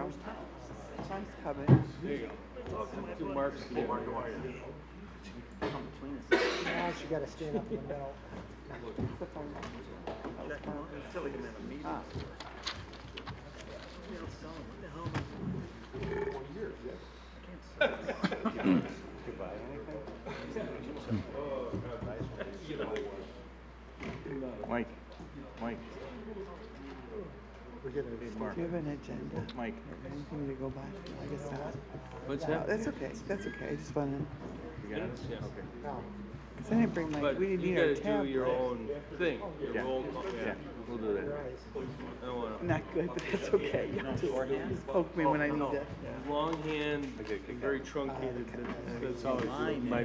Time's coming. There you go. Two marks. Now she got to stand up in the middle. Until we can have a meeting. Mike. We're gonna Do you have an agenda? Mike. Anything to go by? I guess not. What's No, that? that's okay. That's okay. I just wanted, You got it? Yeah. Okay. because I didn't bring my, But we you didn't need our gotta tablet. do your own thing. Your Yeah. roll call. Yeah, we'll do that. I don't wanna. Not good, but that's okay. Just poke me when I need to. Longhand, very truncated. That's always my.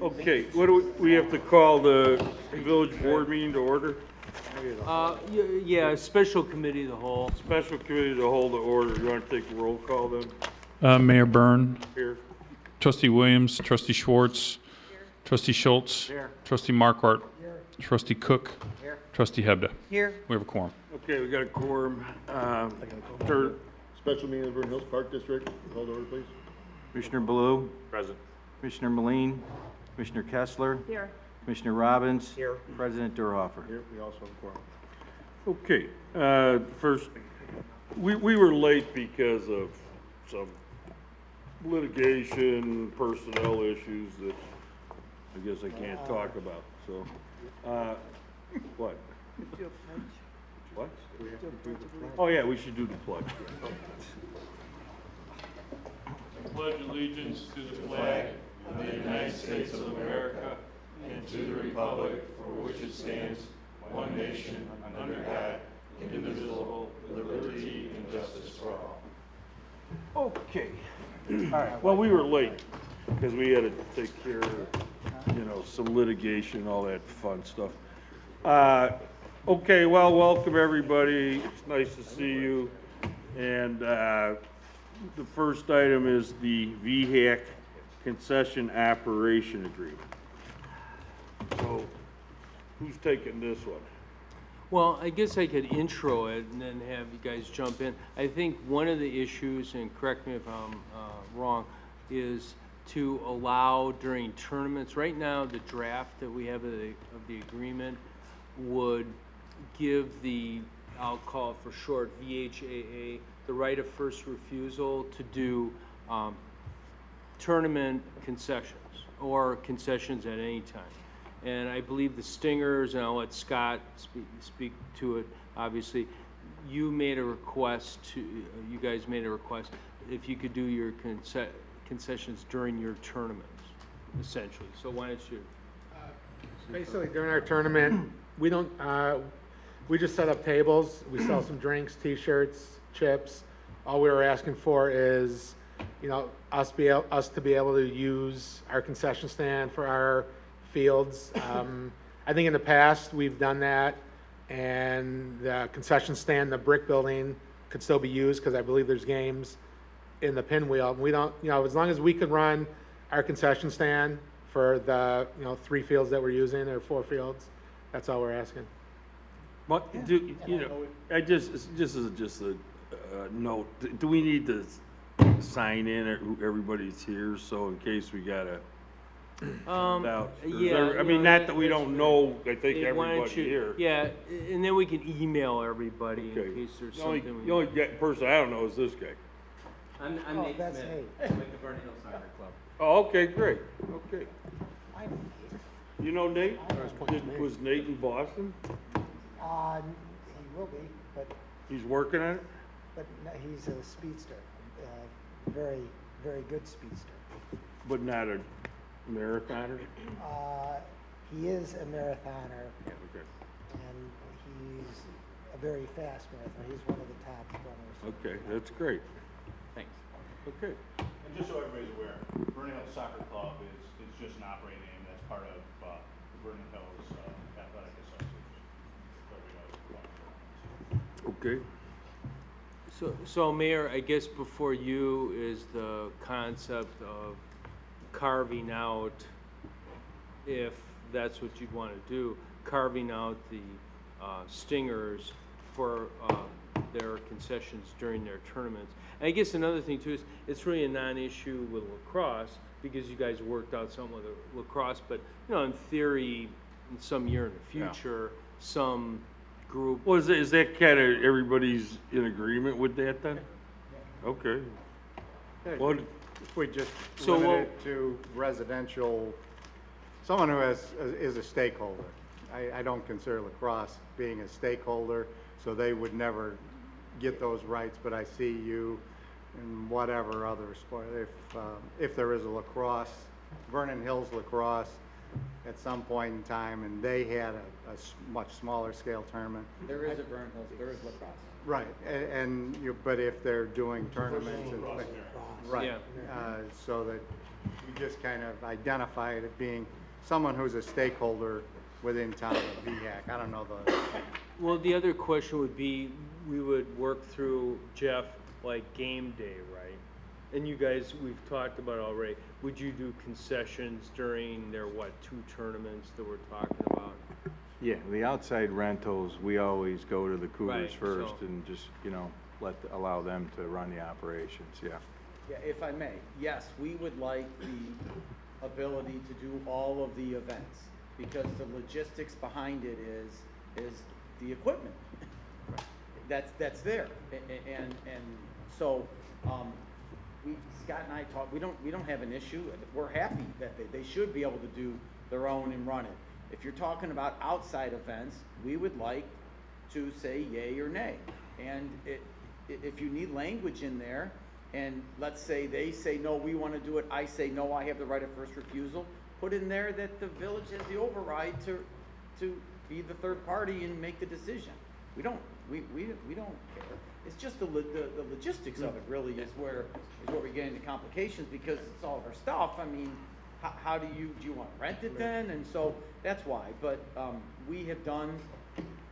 Okay, what do we have to call the village board meeting to order? Yeah, special committee of the whole. Special committee to hold the order. You want to take a roll call then? Mayor Byrne, Here. Trustee Williams, Trustee Schwartz, Trustee Schultz, Trustee Marquardt, Trustee Cook, Trustee Hebda. Here, We have a quorum. Okay, we got a quorum. Third. Special meeting of the Vernon Hills Park District. Hold order, please. Commissioner Baloo, Present. Commissioner Moline, Commissioner Kessler. Here. Commissioner Robbins. Here. President Durhofer. Here, we also have a quorum. Okay, first, we were late because of some litigation, personnel issues that I guess I can't talk about, so, what? do a pledge. What? Do a pledge of allegiance. Oh, yeah, we should do the pledge. Pledge allegiance to the flag of the United States of America and to the republic for which it stands, one nation, under God, indivisible, with liberty and justice for all. Okay. All right, well, we were late because we had to take care of, some litigation, all that fun stuff. Okay, well, welcome everybody. It's nice to see you. And the first item is the VHAC concession operation agreement. So, who's taking this one? Well, I guess I could intro it and then have you guys jump in. I think one of the issues, and correct me if I'm wrong, is to allow during tournaments. Right now, the draft that we have of the agreement would give the, I'll call it for short, VHAA, the right of first refusal to do tournament concessions or concessions at any time. And I believe the Stingers, and I'll let Scott speak to it, obviously, you made a request you guys made a request if you could do your concessions during your tournaments, essentially. So why don't you? Basically, during our tournament, we don't, we just set up tables, we sell some drinks, t-shirts, chips. All we were asking for is, us to be able to use our concession stand for our fields. I think in the past we've done that, and the concession stand, the brick building, could still be used because I believe there's games in the pinwheel. We don't, as long as we can run our concession stand for the 3 fields that we're using or 4 fields, that's all we're asking. But I just as a note, do we need to sign in everybody's here, so in case we gotta out? Yeah. I mean, not that we don't know, I think Why don't everybody you- here. Yeah, and then we can email everybody Okay. in case there's The only, something. the only person I don't know is this guy. I'm Oh, Nate that's Smith. Nate. I'm with the Vernon Hills Soccer Club. Oh, okay, great, okay. I don't need You know Nate? Nate. Was Nate in Boston? He will be, but He's working on it? no, he's a speedster, very, very good speedster. But not a marathoner? He is a marathoner, Okay. and he's a very fast marathoner. He's one of the top runners. Okay, that's great. Thanks. Okay. And just so everybody's aware, Vernon Hills Soccer Club is just an operating name that's part of the Vernon Hills Athletic Association. So we know Okay. So Mayor, I guess before you is the concept of carving out, if that's what you'd want to do, carving out the Stingers for their concessions during their tournaments. And I guess another thing too is, it's really a non-issue with lacrosse, because you guys worked out something with lacrosse, but, you know, in theory, in some year in the future, some group. Well, is that kind of, everybody's in agreement with that then? Okay. Well, If we just So limit what- it to residential, someone who is a stakeholder. I don't consider lacrosse being a stakeholder, so they would never get those rights, but I see you in whatever other sport. If there is a lacrosse, Vernon Hills lacrosse, at some point in time, and they had a much smaller scale tournament. There is a Vernon Hills, there is lacrosse. Right, but if they're doing tournaments and, right, Yeah. so that you just kind of identify it as being someone who's a stakeholder within town of VHAC. I don't know the, Well, the other question would be, we would work through, Jeff, like game day, right? And you guys, we've talked about already, would you do concessions during their, what, 2 tournaments that we're talking about? Yeah, the outside rentals, we always go to the Cougars Right, first so- and just, you know, allow them to run the operations, yeah. Yeah, if I may, yes, we would like the ability to do all of the events, because the logistics behind it is the equipment. That's there, and so, Scott and I talked, we don't have an issue, we're happy that they should be able to do their own and run it. If you're talking about outside events, we would like to say yay or nay. And if you need language in there, and let's say they say, no, we want to do it, I say, no, I have the right of first refusal, put in there that the village has the override to be the third party and make the decision. We don't care. It's just the logistics of it really is where we get into complications, because it's all of our stuff. I mean, how do you want to rent it then? And so that's why. But we have done,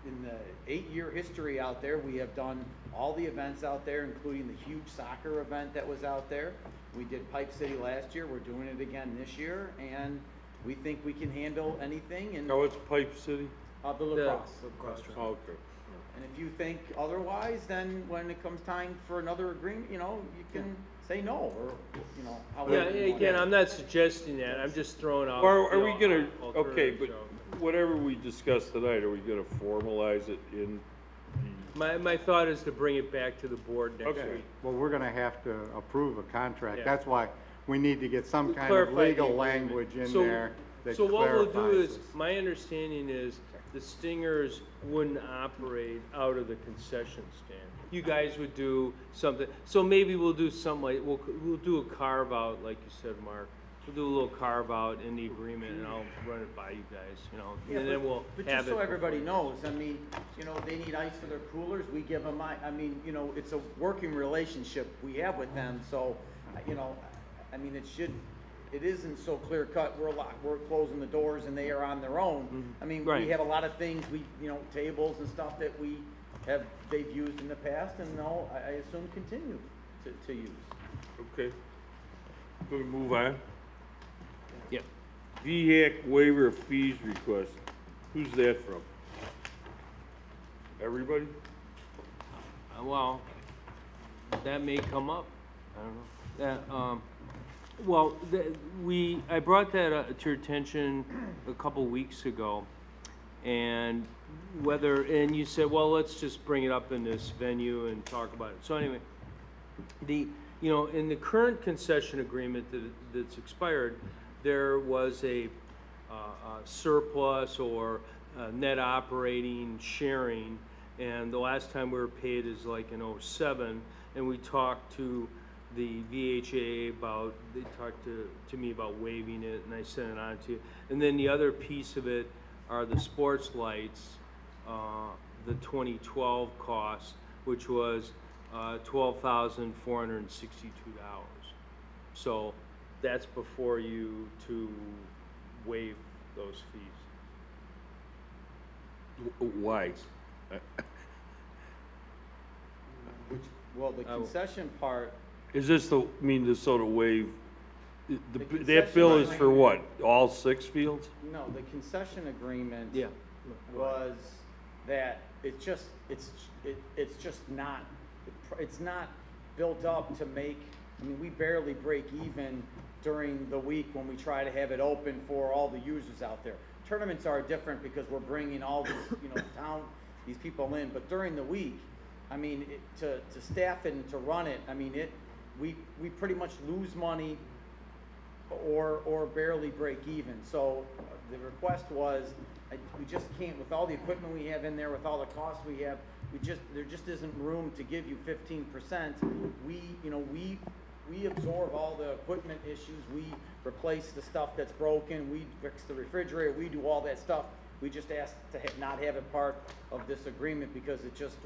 in the 8-year history out there, we have done all the events out there, including the huge soccer event that was out there. We did Pipe City last year. We're doing it again this year, and we think we can handle anything. And now it's Pipe City? the lacrosse. Oh, okay. And if you think otherwise, then when it comes time for another agreement, you know, you can say no, or, you know, Yeah, however you want. again, I'm not suggesting that, I'm just throwing out. Or are you we know, gonna, okay, alternatives, but so. whatever we discuss tonight, are we gonna formalize it in My thought is to bring it back to the board next Okay. week. well, we're gonna have to approve a contract. Yeah. That's why we need to get some kind of Clarify the legal agreement. language in So- there that So what we'll do clarifies is, this. my understanding is, the Stingers wouldn't operate out of the concession stand. You guys would do something, so maybe we'll do something like, we'll do a carve out, like you said, Mark. We'll do a little carve out in the agreement, and I'll run it by you guys, you know, Yeah, and then we'll but have just it. so everybody before- knows, I mean, you know, they need ice for their coolers, we give them, I mean, you know, it's a working relationship we have with them, so, you know, I mean, it isn't so clear cut, we're closing the doors and they are on their own. I mean, we Right. have a lot of things, you know, tables and stuff that they've used in the past, and I assume continue to use. Okay. Can we move on? Yeah. VHAC waiver of fees request. Who's that from? Everybody? Well, that may come up, I don't know. That, well, I brought that to your attention a couple weeks ago, and and you said, well, let's just bring it up in this venue and talk about it. So anyway, you know, in the current concession agreement that's expired, there was a surplus or net operating sharing, and the last time we were paid is like in '07, and we talked to the VHA about, they talked to me about waiving it, and I sent it on to you. And then the other piece of it are the sports lights, the 2012 cost, which was $12,462. So that's before you to waive those fees. Why? Well, the concession part, Is this so to waive, that concession bill is for agreement- what, all 6 fields? no, the concession agreement Yeah. was that it's just not, it's not built up to make, I mean, we barely break even during the week when we try to have it open for all the users out there. Tournaments are different because we're bringing all these, these people in, but during the week, I mean, to staff it and to run it, I mean, we pretty much lose money or barely break even. So the request was, we just can't, with all the equipment we have in there, with all the costs we have, there just isn't room to give you 15%. We absorb all the equipment issues, we replace the stuff that's broken, we fix the refrigerator, we do all that stuff. We just asked to not have it part of this agreement because it just,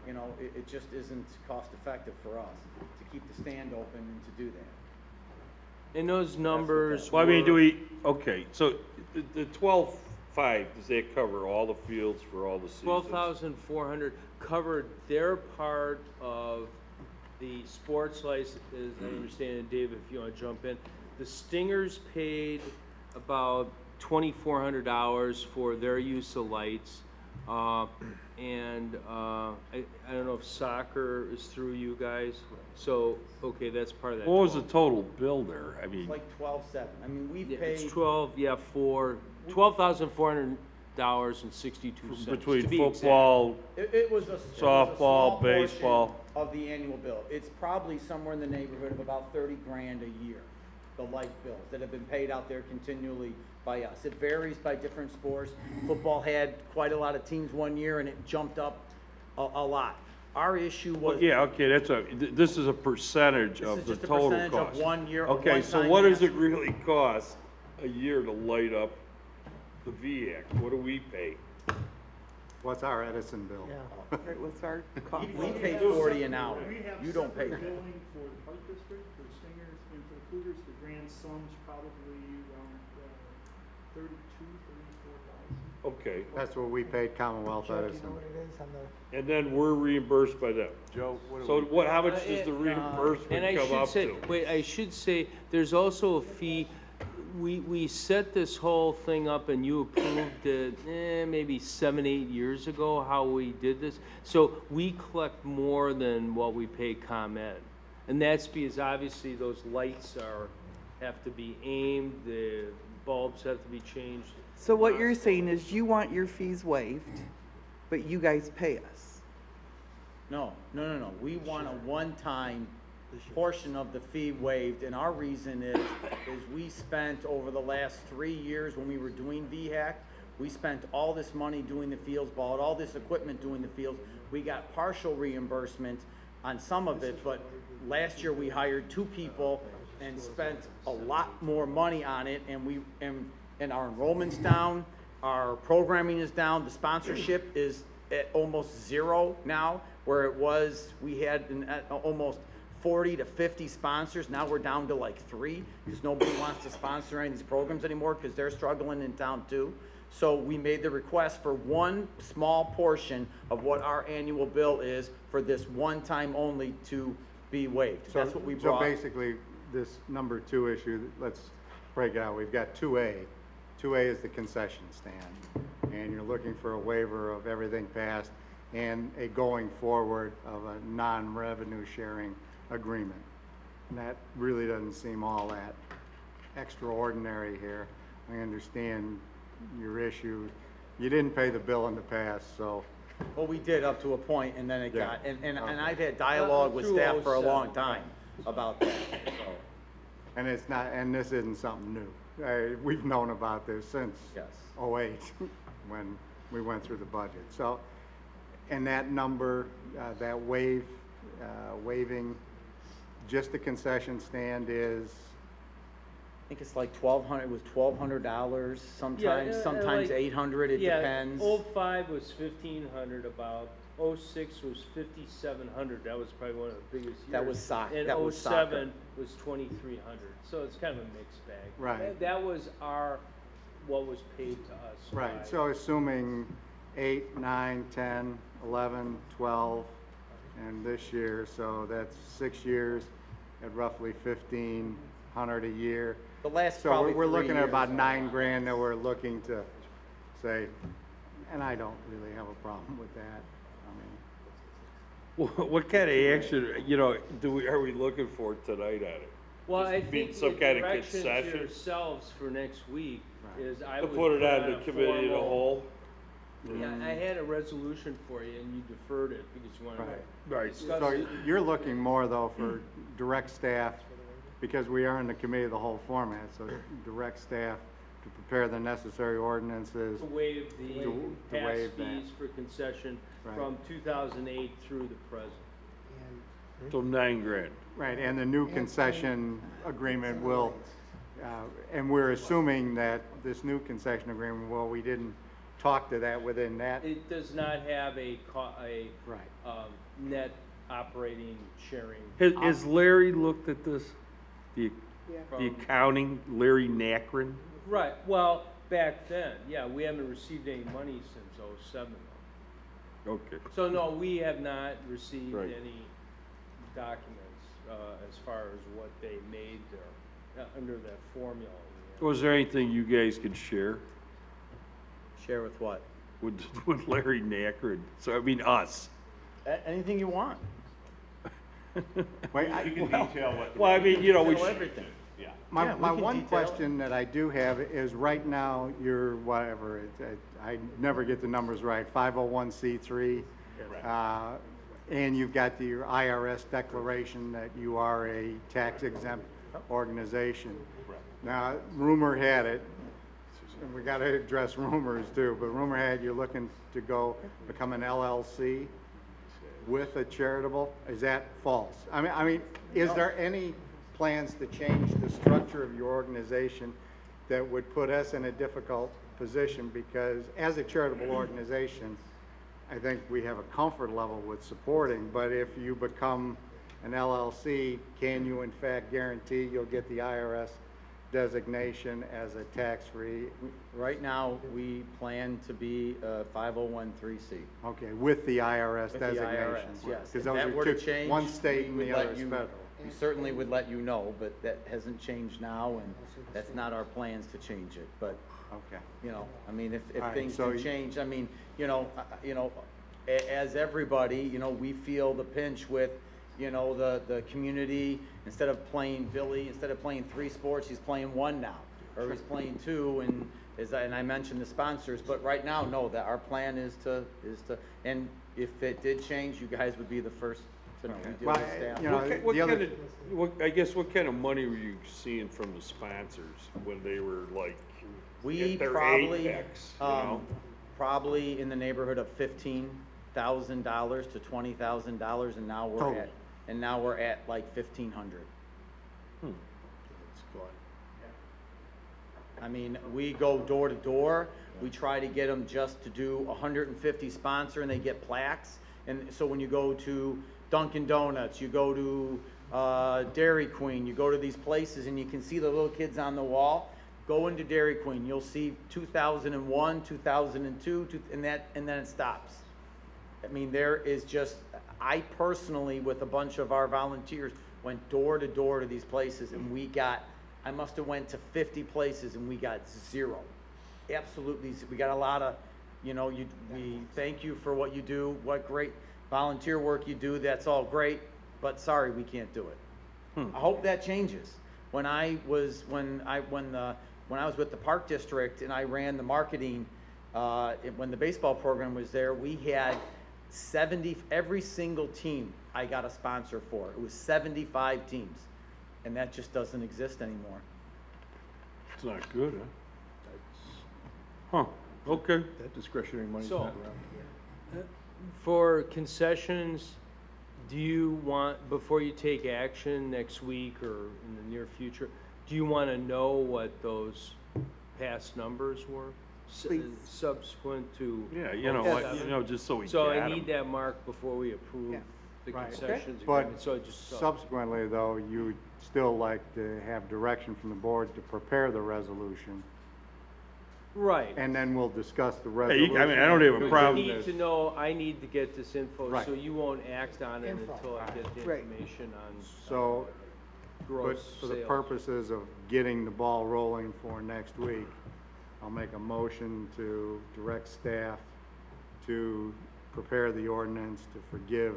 it just isn't cost effective for us to keep the stand open and to do that. And those numbers. Well, I mean, okay, so the 12.5, does that cover all the fields for all the seasons? 12,400 covered their part of the sports license, as I understand it. Dave, if you want to jump in. The Stingers paid about $2,400 for their use of lights. I don't know if soccer is through you guys. So, okay, that's part of that. What was the total bill there? I mean, It's like 12.7. I mean, we've paid. It's $12,400.62 between to be football, It was a softball, small portion baseball. of the annual bill. It's probably somewhere in the neighborhood of about 30 grand a year, the light bills that have been paid out there continually by us. It varies by different sports. Football had quite a lot of teams one year and it jumped up a lot. Our issue was. Yeah, okay, this is a percentage This of is the just a total percentage of cost. 1 year. Okay, so what does it really cost a year to light up the VAC? What do we pay? What's our Edison bill? Right, what's our cost? We pay 40 an hour. We have You don't pay separate that. billing for the Park District, for the Stingers, and for the Cougars. The grand sum's probably around 32, 34,000. Okay, That's what we paid Commonwealth Chuck, you Edison. know what it is on the, and then we're reimbursed by them. Joe, what do So we? how much does the And reimbursement I come should up say, to? wait, I should say, there's also a fee. We set this whole thing up and you approved it, maybe 7, 8 years ago, how we did this. So we collect more than what we pay ComEd. And that's because obviously those lights have to be aimed, the bulbs have to be changed. So what you're saying is you want your fees waived, but you guys pay us. No. We want a one-time portion of the fee waived, and our reason is we spent over the last 3 years when we were doing VHAC, we spent all this money doing the fields, bought all this equipment doing the fields. We got partial reimbursement on some of it, but last year we hired 2 people and spent a lot more money on it, and our enrollment's down, our programming is down, the sponsorship is at almost 0 now, where it was, we had almost 40 to 50 sponsors. Now we're down to like 3 because nobody wants to sponsor any of these programs anymore because they're struggling in town too. So we made the request for one small portion of what our annual bill is for this one time only to be waived. So- That's what we brought. So basically, this number 2 issue, let's break it out. We've got 2A. 2A is the concession stand, and you're looking for a waiver of everything past and a going forward of a non-revenue sharing agreement. And that really doesn't seem all that extraordinary here. I understand your issue. You didn't pay the bill in the past, so. Well, we did up to a point, and then it Yeah. got, and I've had dialogue with Through staff for a 07. long time about that, so, And it's not, and this isn't something new. We've known about this since yes. '08, when we went through the budget. So, and that number, that waiving, just the concession stand is, I think it's like $1,200, it was $1,200 sometimes, Yeah, sometimes like- 800, it depends. 05 was 1,500 about. 06 was 5,700. That was probably one of the biggest years. That was soccer. And That was 07 was 2,300. So it's kind of a mixed bag. Right. That was what was paid to us. right, by- so assuming 8, 9, 10, 11, 12, and this year, so that's 6 years at roughly 1,500 a year. The last So probably we're 3 looking at years. about 9 grand that we're looking to say, And I don't really have a problem with that. I mean, What kind of action, you know, are we looking for tonight on it? Well, I Just being think some the kind of direction to concession? yourselves for next week is I To would put it on a the committee of the formal- whole? Yeah, I had a resolution for you and you deferred it because you wanted to Right. discuss so it. you're looking more though for direct staff, because we are in the committee of the whole format, so direct staff to prepare the necessary ordinances. To waive the To past waive that. fees for concession Right. from 2008 through the present. So $9,000. Right, and the new concession agreement will, and we're assuming that this new concession agreement, well, we didn't talk to that within that. It does not have a Right. net operating sharing. Has Larry looked at this? The from- accounting, Larry Nacron? Right, well, back then, yeah, we haven't received any money since '07. Okay. So no, we have not received Right. any documents as far as what they made there, under that formula. Was there anything you guys could share Share with what? with Larry Nacron? So, I mean, us. Anything you want. Wait, You can detail what the. Well, I mean, you know, we Tell should. everything. Yeah. My, Yeah, we my can one detail it. question that I do have is, right now, you're whatever, I never get the numbers right, 501c3. And you've got your IRS declaration that you are a tax exempt organization. Now, rumor had it, and we gotta address rumors too, but rumor had you're looking to go become an LLC with a charitable. Is that false? I mean, is there any plans to change the structure of your organization that would put us in a difficult position? Because as a charitable organization, I think we have a comfort level with supporting, but if you become an LLC, can you in fact guarantee you'll get the IRS designation as a tax-free? Right now, we plan to be a 501(c)(3). Okay, with the IRS With the designation. IRS, yes. Because If those that are were to two, change, one state and we the would other let is you- federal. We certainly would let you know, but that hasn't changed now, and that's not our plans to change it. But, Okay. you know, I mean, if All right, things so do you- change, I mean, as everybody, we feel the pinch with, the community. Instead of playing Billy, instead of playing 3 sports, he's playing 1 now, or he's playing 2, and I mentioned the sponsors, but right now, no, that our plan is to, and if it did change, you guys would be the first to know. We deal Well, with staff. you know, What the other- kind of, I guess, what kind of money were you seeing from the sponsors when they were like We at their probably, apex, you know? probably in the neighborhood of $15,000 to $20,000, and now Total. we're at like 1,500. I mean, we go door to door. We try to get them just to do 150 sponsor, and they get plaques. And so when you go to Dunkin' Donuts, you go to Dairy Queen, you go to these places, and you can see the little kids on the wall. Go into Dairy Queen, you'll see 2001, 2002, and then it stops. I mean, there is just, I personally, with a bunch of our volunteers, went door to door to these places, and I must have went to 50 places, and we got 0. Absolutely, we got a lot of, we thank you for what you do, what great volunteer work you do, that's all great, but sorry, we can't do it. I hope that changes. When I was with the Park District and I ran the marketing, when the baseball program was there, we had 70, every single team I got a sponsor for. It was 75 teams, and that just doesn't exist anymore. It's not good, huh? Huh, okay. That discretionary money's So- not around. For concessions, do you want, before you take action next week or in the near future, do you want to know what those past numbers were? Please. Subsequent to? Yeah, just so we So I got need 'em. that mark before we approve Yeah. the Right. concessions But agreement, so just. subsequently, though, you would still like to have direction from the board to prepare the resolution, Right. and then we'll discuss the Hey, resolution. I mean, I don't have a But problem. you need to know, I need to get this info, Right. so you won't act on it Info. until I get the Right. information on So, but gross for the sales. purposes of getting the ball rolling for next week, I'll make a motion to direct staff to prepare the ordinance to forgive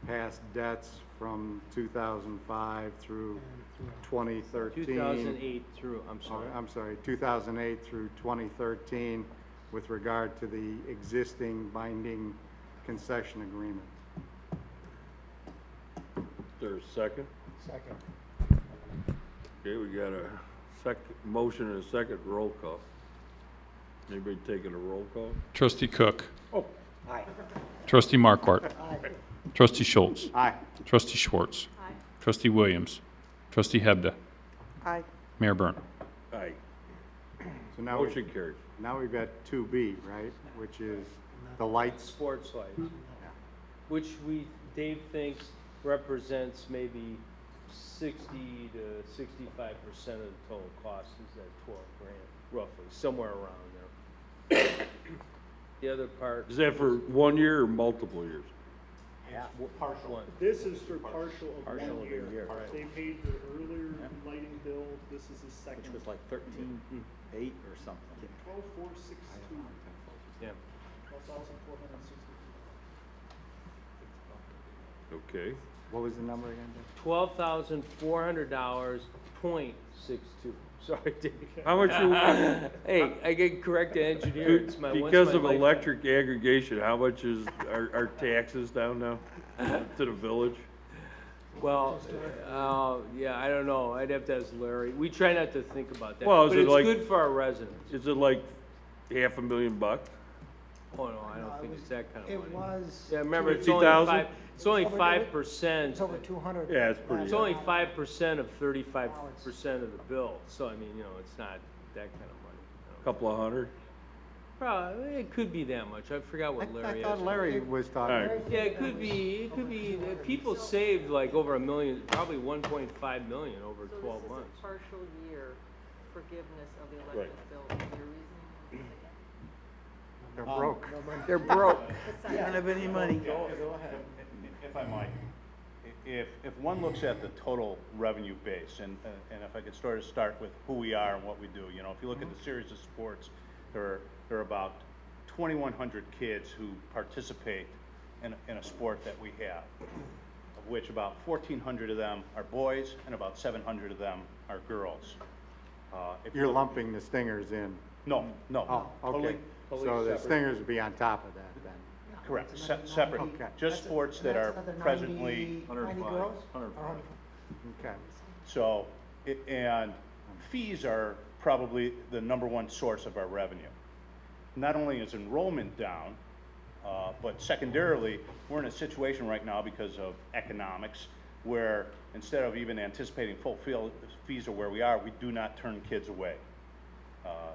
past debts from 2005 through 2013. 2008 through, I'm sorry. I'm sorry, 2008 through 2013 with regard to the existing binding concession agreement. Is there a second? Second. Okay, we got a motion and a second roll call. Anybody taking a roll call? Trustee Cook. Aye. Trustee Markwart. Aye. Trustee Schultz. Aye. Trustee Schwartz. Trustee Williams. Trustee Hebda. Aye. Mayor Byrne. Aye. So now Motion carries. now we've got 2B, right, which is the lights. Sports lights, which Dave thinks represents maybe 60 to 65% of the total cost is that 12 grand, roughly, somewhere around there. The other part. Is that for 1 year or multiple years? Partial one. This is for partial of Partial of 1 a year. year, right. They paid their earlier lighting bill, this is the second. Which was like 13.8 or something. 12,462, Yeah. 12,462. Okay. What was the number again? $12,400.62. Sorry, Dave. How much do we, Hey, I get correct the engineer. It's my, once because my of life- electric aggregation, how much is our taxes down now to the village? Well, yeah, I don't know. I'd have to ask Larry. We try not to think about that. Well, is but it it's like- good for our residents. Is it like $500,000? Oh, no, I don't think it's that kind of It money. was. Yeah, remember, it's 50,000? only it's only Over- 5%. It's over 200. Yeah, it's pretty. It's only 5% of 35% of the bill. So, I mean, you know, it's not that kind of money. Couple of hundred? Probably, it could be that much. I forgot what I Larry thought asked. Larry was talking. All right. Yeah, it could be, people saved like over $1 million, probably 1.5 million over 12 months. So this is a partial year forgiveness of the electric bill. Your reasoning? They're broke. They're broke. They Yeah. don't have any money. Go ahead. If I might, if one looks at the total revenue base, and if I could start with who we are and what we do, you know, if you look at the series of sports, there are about 2,100 kids who participate in a sport that we have, of which about 1,400 of them are boys and about 700 of them are girls. If you You're look- lumping the Stingers in. No, Oh, okay. So the Stingers would be on top of that then. Correct, separate, Okay. just sports that are presently. 90 girls? 105. Okay. So, and fees are probably the #1 source of our revenue. Not only is enrollment down, but secondarily, we're in a situation right now because of economics where instead of even anticipating full fees are where we are, we do not turn kids away.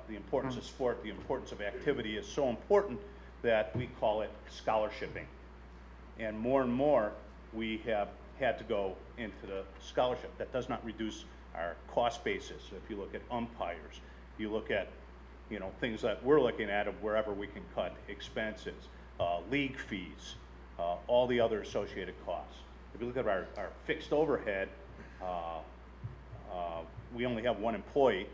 The importance of sport, the importance of activity is so important that we call it scholarshiping. And more, we have had to go into the scholarship. That does not reduce our cost basis. If you look at umpires, you look at, you know, things that we're looking at of wherever we can cut expenses, league fees, all the other associated costs. If you look at our fixed overhead, we only have 1 employee,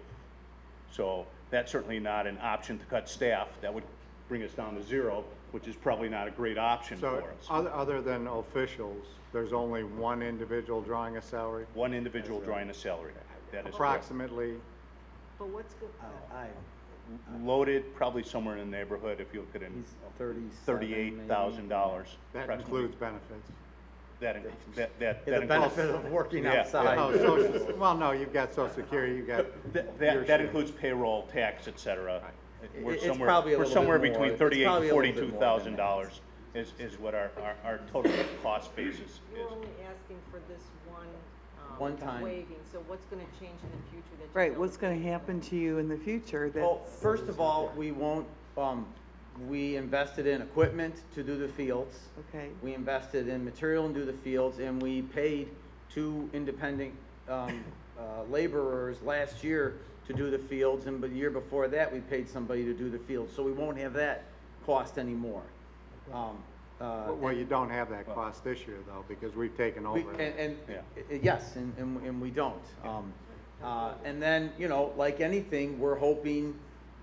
so that's certainly not an option to cut staff. That would bring us down to 0, which is probably not a great option So for us. other than officials, there's only one individual drawing a salary? One individual drawing a salary. That is correct. Approximately, But what's good? Loaded, probably somewhere in the neighborhood, if you look at it, $38,000. that includes benefits. That The includes. benefit of working Yeah. outside. Oh, well, no, you've got social security, you've got. your That share. includes payroll, tax, et cetera. It's probably a We're little somewhere bit more. between It's $38,000 probably and a little bit more than that. $42,000 is what our total cost basis is. You're only asking for this One time. waiving, so what's gonna change in the future that you Right, don't what's gonna happen to you in the future Well, that's, first of all, we won't, we invested in equipment to do the fields. okay, We invested in material and do the fields, and we paid 2 independent laborers last year to do the fields, and the year before that, we paid somebody to do the fields, so we won't have that cost anymore. Well, you don't have that cost this year though, because we've taken We- over. Yes, and we don't. And then, you know, like anything, we're hoping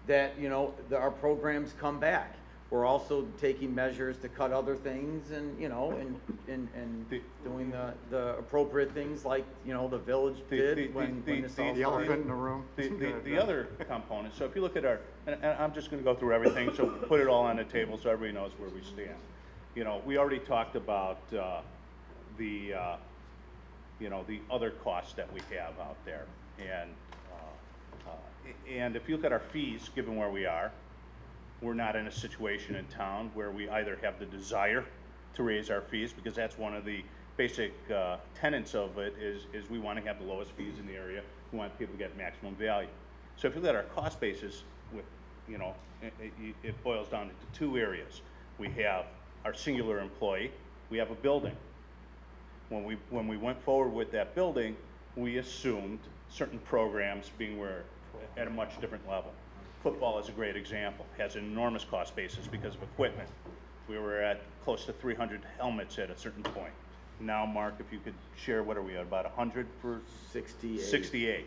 that, you know, our programs come back. we're also taking measures to cut other things and, you know, and doing the appropriate things like, you know, the village did when this all The elephant in started. the room. The other component, so if you look at our, and I'm just gonna go through everything, so put it all on the table so everybody knows where we stand. You know, we already talked about, you know, the other costs that we have out there. And if you look at our fees, given where we are, we're not in a situation in town where we either have the desire to raise our fees, because that's one of the basic tenets of it is we want to have the lowest fees in the area. We want people to get maximum value. So if you look at our cost basis, with, you know, it boils down to two areas. We have our singular employee, we have a building. When we went forward with that building, we assumed certain programs being at a much different level. Football is a great example, has an enormous cost basis because of equipment. We were at close to 300 helmets at a certain point. Now, Mark, if you could share, what are we at, about 100 for? 68. 68.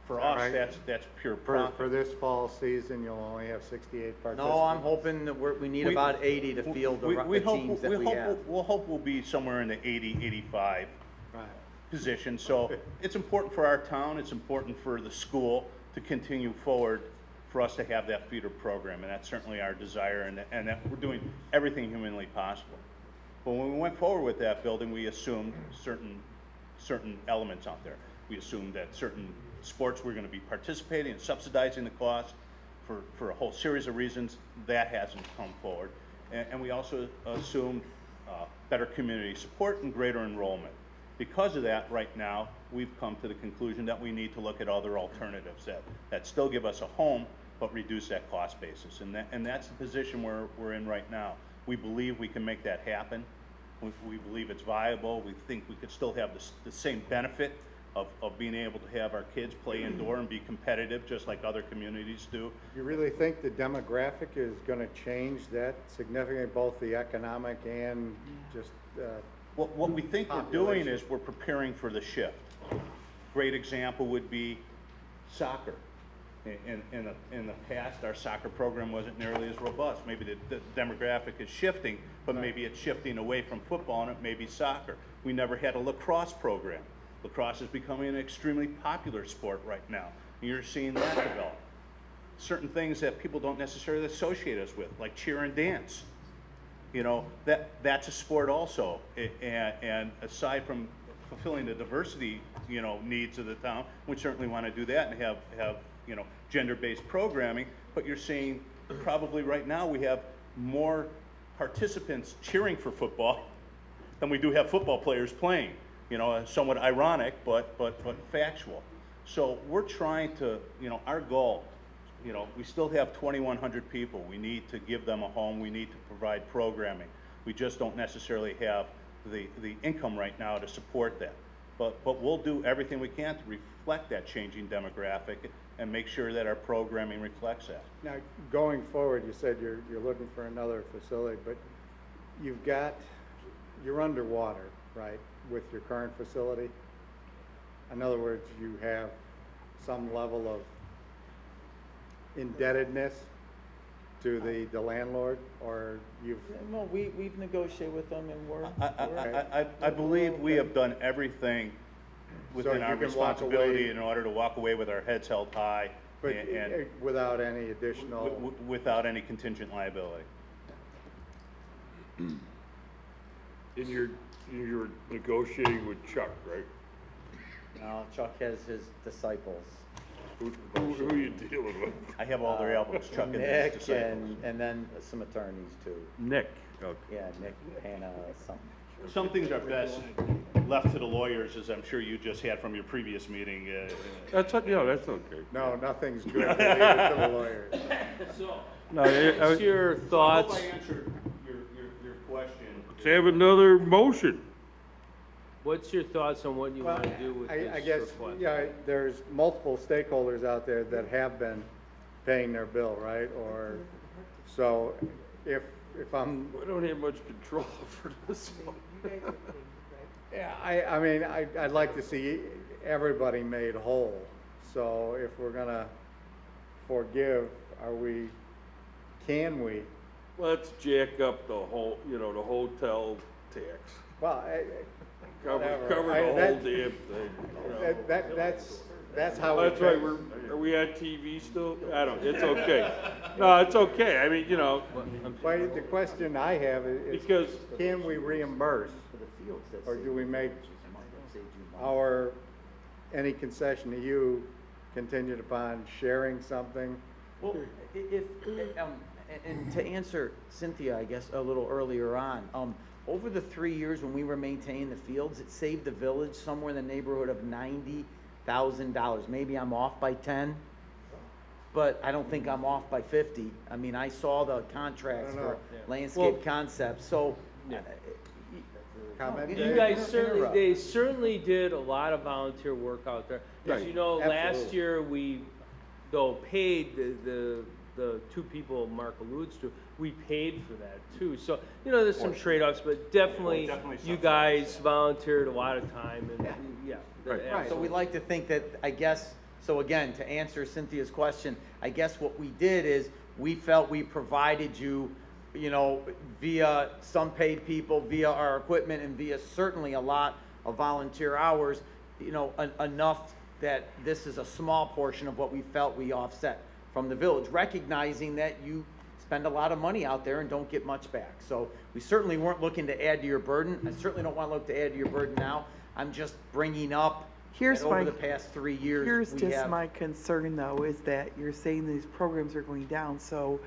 For us, Right. that's pure profit. For this fall season, you'll only have 68 participants. No, I'm hoping that we need about 80 to field the teams that we have. We'll hope we'll be somewhere in the 80, 85 Right. position. So it's important for our town, it's important for the school to continue forward, for us to have that feeder program, and that's certainly our desire, and that we're doing everything humanly possible. But when we went forward with that building, we assumed certain elements out there. We assumed that certain sports were going to be participating and subsidizing the cost for a whole series of reasons. That hasn't come forward. And we also assumed better community support and greater enrollment. Because of that, right now, we've come to the conclusion that we need to look at other alternatives that still give us a home, but reduce that cost basis. And that's the position we're in right now. We believe we can make that happen. We believe it's viable. We think we could still have the same benefit of being able to have our kids play indoor and be competitive, just like other communities do. You really think the demographic is going to change that significantly, both the economic and just What we think we're doing is we're preparing for the shift. Great example would be soccer. In the past, our soccer program wasn't nearly as robust. Maybe the demographic is shifting, but maybe it's shifting away from football and it may be soccer. We never had a lacrosse program. Lacrosse is becoming an extremely popular sport right now. And you're seeing that develop. Certain things that people don't necessarily associate us with, like cheer and dance. You know, that's a sport also. And aside from fulfilling the diversity, you know, needs of the town, we certainly want to do that and have you know, gender-based programming. But you're seeing probably right now we have more participants cheering for football than we do have football players playing. You know, somewhat ironic, but factual. So we're trying to, you know, our goal, you know, we still have 2,100 people. We need to give them a home. We need to provide programming. We just don't necessarily have the income right now to support that. But we'll do everything we can to reflect that changing demographic and make sure that our programming reflects that. Now, going forward, you said you're looking for another facility, but you're underwater, right, with your current facility? In other words, you have some level of indebtedness to the landlord, or you've... No, we've negotiated with them and we're... I believe we have done everything within our responsibility in order to walk away with our heads held high. But and without any additional... Without any contingent liability. And you're negotiating with Chuck, right? No, Chuck has his disciples. Who are you dealing with? I have all their albums, Chuck and his Nick disciples. and then some attorneys too. Nick. Okay. Yeah, Nick, Hannah, something. Some things are best left to the lawyers, as I'm sure you just had from your previous meeting. That's okay. No, nothing's good. Leave it to the lawyers. So, No, what's your thoughts? I hope I answered your question. Let's have another motion. What's your thoughts on what you want to do with this I guess, request? yeah, there's multiple stakeholders out there that have been paying their bill, right? Or, so if I'm... We don't have much control for this one. Yeah, I mean, I'd like to see everybody made whole. So if we're gonna forgive, can we let's jack up the whole, the hotel tax. Well, Cover whatever. the whole That- damn thing. That's how. That's right, are we on TV still? I don't, it's okay. No, it's okay, I mean, Well, the question I have is, because, can we reimburse? Or do we make any concession to you contingent upon sharing something? Well, and to answer Cynthia, I guess, a little earlier on, over the 3 years when we were maintaining the fields, it saved the village somewhere in the neighborhood of $90,000. Maybe I'm off by 10, but I don't think I'm off by 50. I mean, I saw the contracts for Landscape Concepts, so. Comment? You guys certainly, they certainly did a lot of volunteer work out there. As you know, last year we, though paid the two people Mark alludes to, we paid for that too. So, there's some trade-offs, but definitely you guys volunteered a lot of time and Right. So we like to think that, I guess, so again, to answer Cynthia's question, I guess what we did is we felt we provided you, via some paid people, via our equipment, and via certainly a lot of volunteer hours, enough that this is a small portion of what we felt we offset from the village, recognizing that you spend a lot of money out there and don't get much back. So we certainly weren't looking to add to your burden. I certainly don't want to look to add to your burden now. I'm just bringing up that over the past 3 years, Here's just my concern, though, is that you're saying these programs are going down, so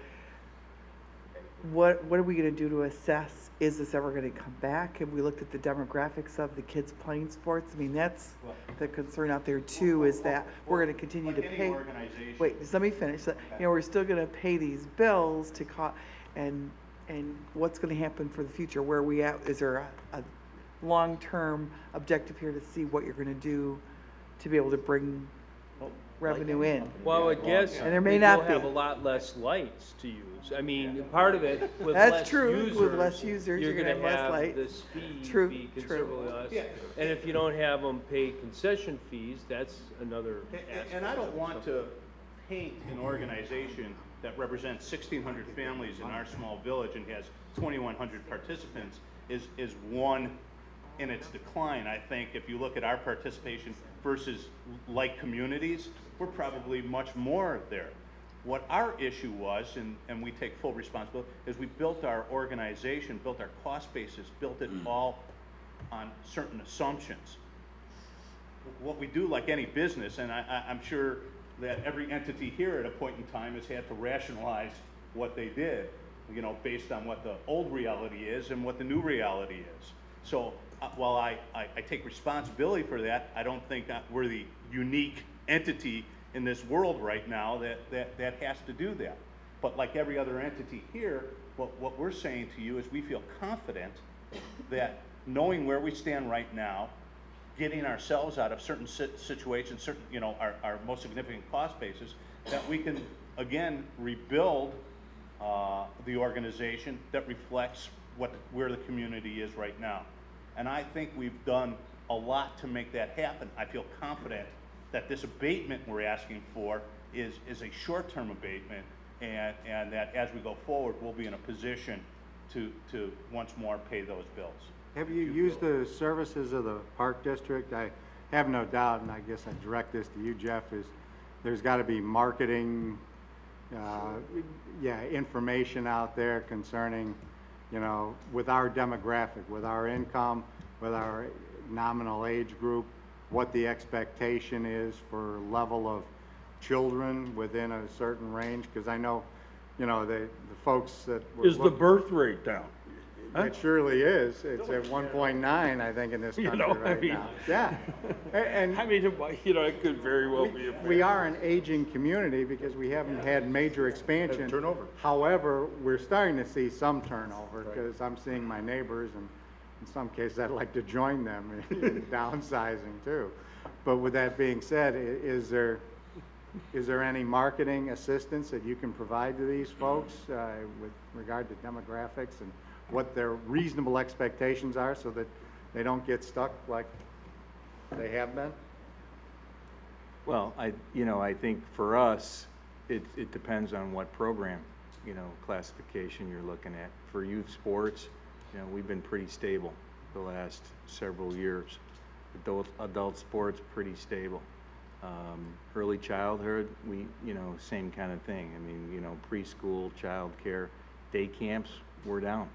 what are we going to do to assess, is this ever going to come back? Have we looked at the demographics of the kids playing sports? I mean, that's the concern out there too, is that we're going to continue to pay. Wait, just let me finish. We're still going to pay these bills to and what's going to happen for the future? Where are we at? Is there a long-term objective here to see what you're going to do to be able to bring revenue in? Well, I guess and there may we not will be. have a lot less lights to use. I mean, part of it with That's less true. users, With less users, you're you're going to gonna have have less lights. this fee True, be true. considerably less. And if you don't have them pay concession fees, that's another aspect. And I don't want to paint an organization that represents 1,600 families in our small village and has 2,100 participants is one in its decline. I think if you look at our participation versus like communities, we're probably much more there. What our issue was, and we take full responsibility, is we built our organization, built our cost basis, built it all on certain assumptions. What we do, like any business, and I'm sure that every entity here at a point in time has had to rationalize what they did, based on what the old reality is and what the new reality is. So while I take responsibility for that, I don't think we're the unique entity in this world right now that has to do that. But like every other entity here, what we're saying to you is we feel confident that knowing where we stand right now, getting ourselves out of certain situations, certain, our most significant cost basis, that we can, again, rebuild the organization that reflects where the community is right now. And I think we've done a lot to make that happen. I feel confident that this abatement we're asking for is a short-term abatement, and that as we go forward, we'll be in a position to once more pay those bills. Have you used the services of the Park District? I have no doubt, and I guess I direct this to you, Jeff, is there's got to be marketing, information out there concerning, with our demographic, with our income, with our nominal age group, what the expectation is for level of children within a certain range, because I know, the folks that were is the birth rate down? It surely is. It's at 1.9, I think, in this country now. Yeah. And I mean, it could very well be a we are an aging community because we haven't had major expansion. Turnover. However, we're starting to see some turnover because I'm seeing my neighbors, and in some cases I'd like to join them in downsizing too. But with that being said, is there any marketing assistance that you can provide to these folks with regard to demographics and what their reasonable expectations are so that they don't get stuck like they have been? Well, I think for us, it depends on what program. you know, classification you're looking at. For youth sports, you know, we've been pretty stable the last several years. Adult sports, pretty stable. Early childhood, you know, same kind of thing. I mean, you know, preschool, child care, day camps, we're down.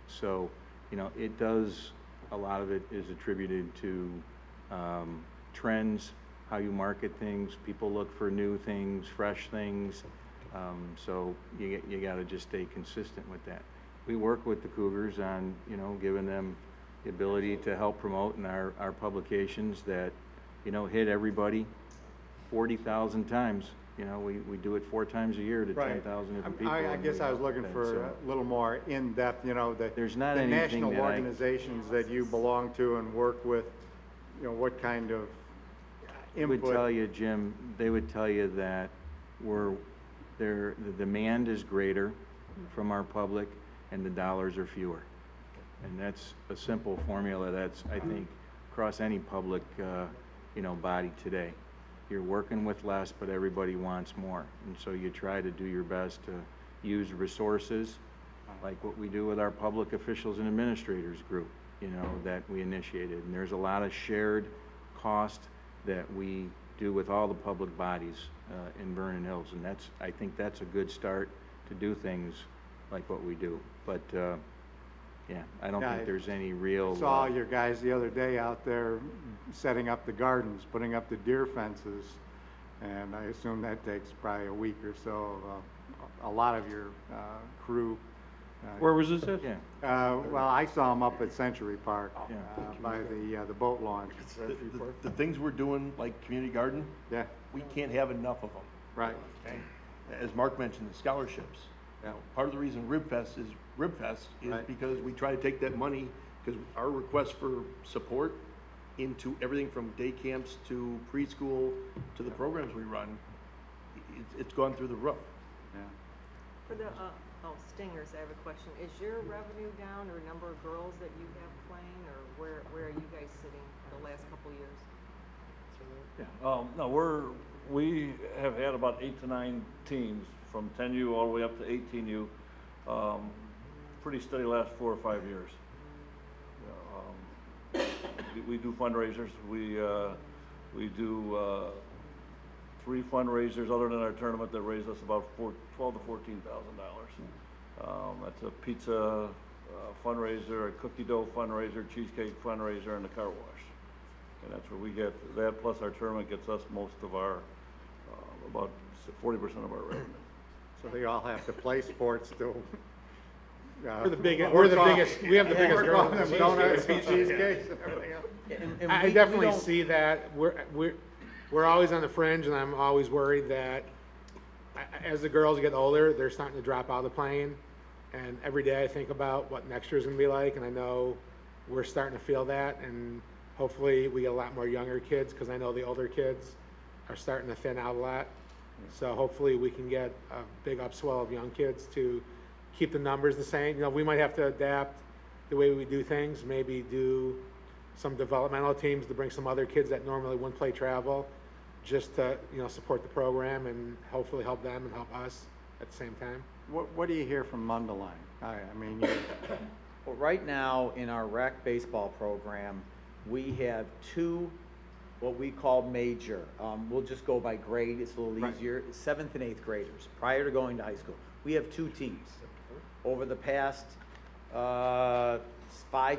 So, you know, it does, a lot of it is attributed to trends, how you market things. People look for new things, fresh things. So you got to just stay consistent with that. We work with the Cougars on, you know, giving them the ability to help promote in our publications that, you know, hit everybody 40,000 times. You know, we do it 4 times a year to 10,000 different people. I guess I was looking for a little more in-depth, you know, there's not the anything national that organizations that you belong to and work with, you know, what kind of input? Would tell you, Jim, they would tell you that the demand is greater from our public and the dollars are fewer. And that's a simple formula that's, I think, across any public, you know, body today. You're working with less, but everybody wants more. And so you try to do your best to use resources like what we do with our public officials and administrators group, you know, that we initiated. And there's a lot of shared cost that we do with all the public bodies in Vernon Hills. And that's, I think that's a good start to do things like what we do. But yeah, I don't think there's any real... I saw your guys the other day out there setting up the gardens, putting up the deer fences, and I assume that takes probably a week or so. A lot of your crew... Where was this at? Yeah. Well, I saw them up at Century Park by the boat launch. The things we're doing, like community garden, we can't have enough of them. Right. Okay? As Mark mentioned, the scholarships. Yeah. Part of the reason Ribfest is Right. because we try to take that money, because our request for support into everything from day camps to preschool to the programs we run, it's gone through the roof. Yeah. For the Stingers, I have a question. Is your revenue down, or number of girls that you have playing, or where are you guys sitting the last couple of years? Yeah, no, we have had about 8 to 9 teams from 10U all the way up to 18U. Pretty steady last 4 or 5 years. We do fundraisers. We do 3 fundraisers other than our tournament that raise us about $12,000 to $14,000. That's a pizza fundraiser, a cookie dough fundraiser, cheesecake fundraiser, and a car wash. And that's where we get that, plus our tournament gets us most of our, about 40% of our revenue. So they all have to play sports to... We're the biggest. We have the biggest girls. Donuts and cheesecakes and everything else. I definitely see that. We're always on the fringe, and I'm always worried that as the girls get older, they're starting to drop out of the plane. And every day I think about what next year's going to be like, and I know we're starting to feel that. And hopefully we get a lot more younger kids, because I know the older kids are starting to thin out a lot. So hopefully we can get a big upswell of young kids to keep the numbers the same. You know, we might have to adapt the way we do things, maybe do some developmental teams to bring some other kids that normally wouldn't play travel, just to, you know, support the program and hopefully help them and help us at the same time. What do you hear from Mundelein? I mean, Well, right now in our rec baseball program, we have 2 what we call major. We'll just go by grade, it's a little easier. 7th and 8th graders, prior to going to high school. We have 2 teams. Over the past 5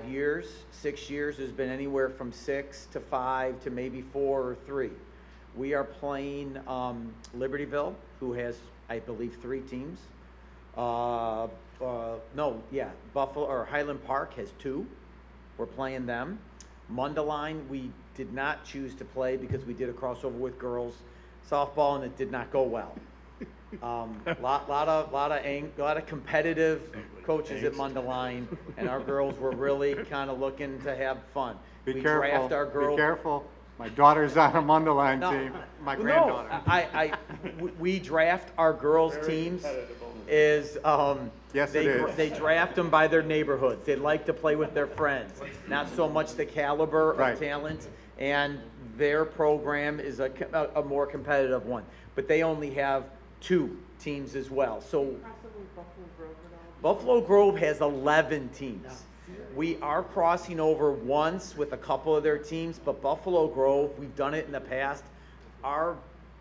years, 6 years, there's been anywhere from 6 to 5 to maybe 4 or 3. We are playing Libertyville, who has, I believe, 3 teams. Buffalo or Highland Park has 2. We're playing them. Mundelein, we did not choose to play because we did a crossover with girls softball and it did not go well. Lot of competitive coaches at Mundelein, and our girls were really kind of looking to have fun. Be careful. My daughter's on a Mundelein team. My granddaughter. We draft our girls' teams is they draft them by their neighborhoods. They like to play with their friends, not so much the caliber of talent. And their program is a more competitive one. But they only have 2 teams as well. So Possibly Buffalo Grove at all? Buffalo Grove has 11 teams. We are crossing over once with a couple of their teams, but Buffalo Grove, we've done it in the past.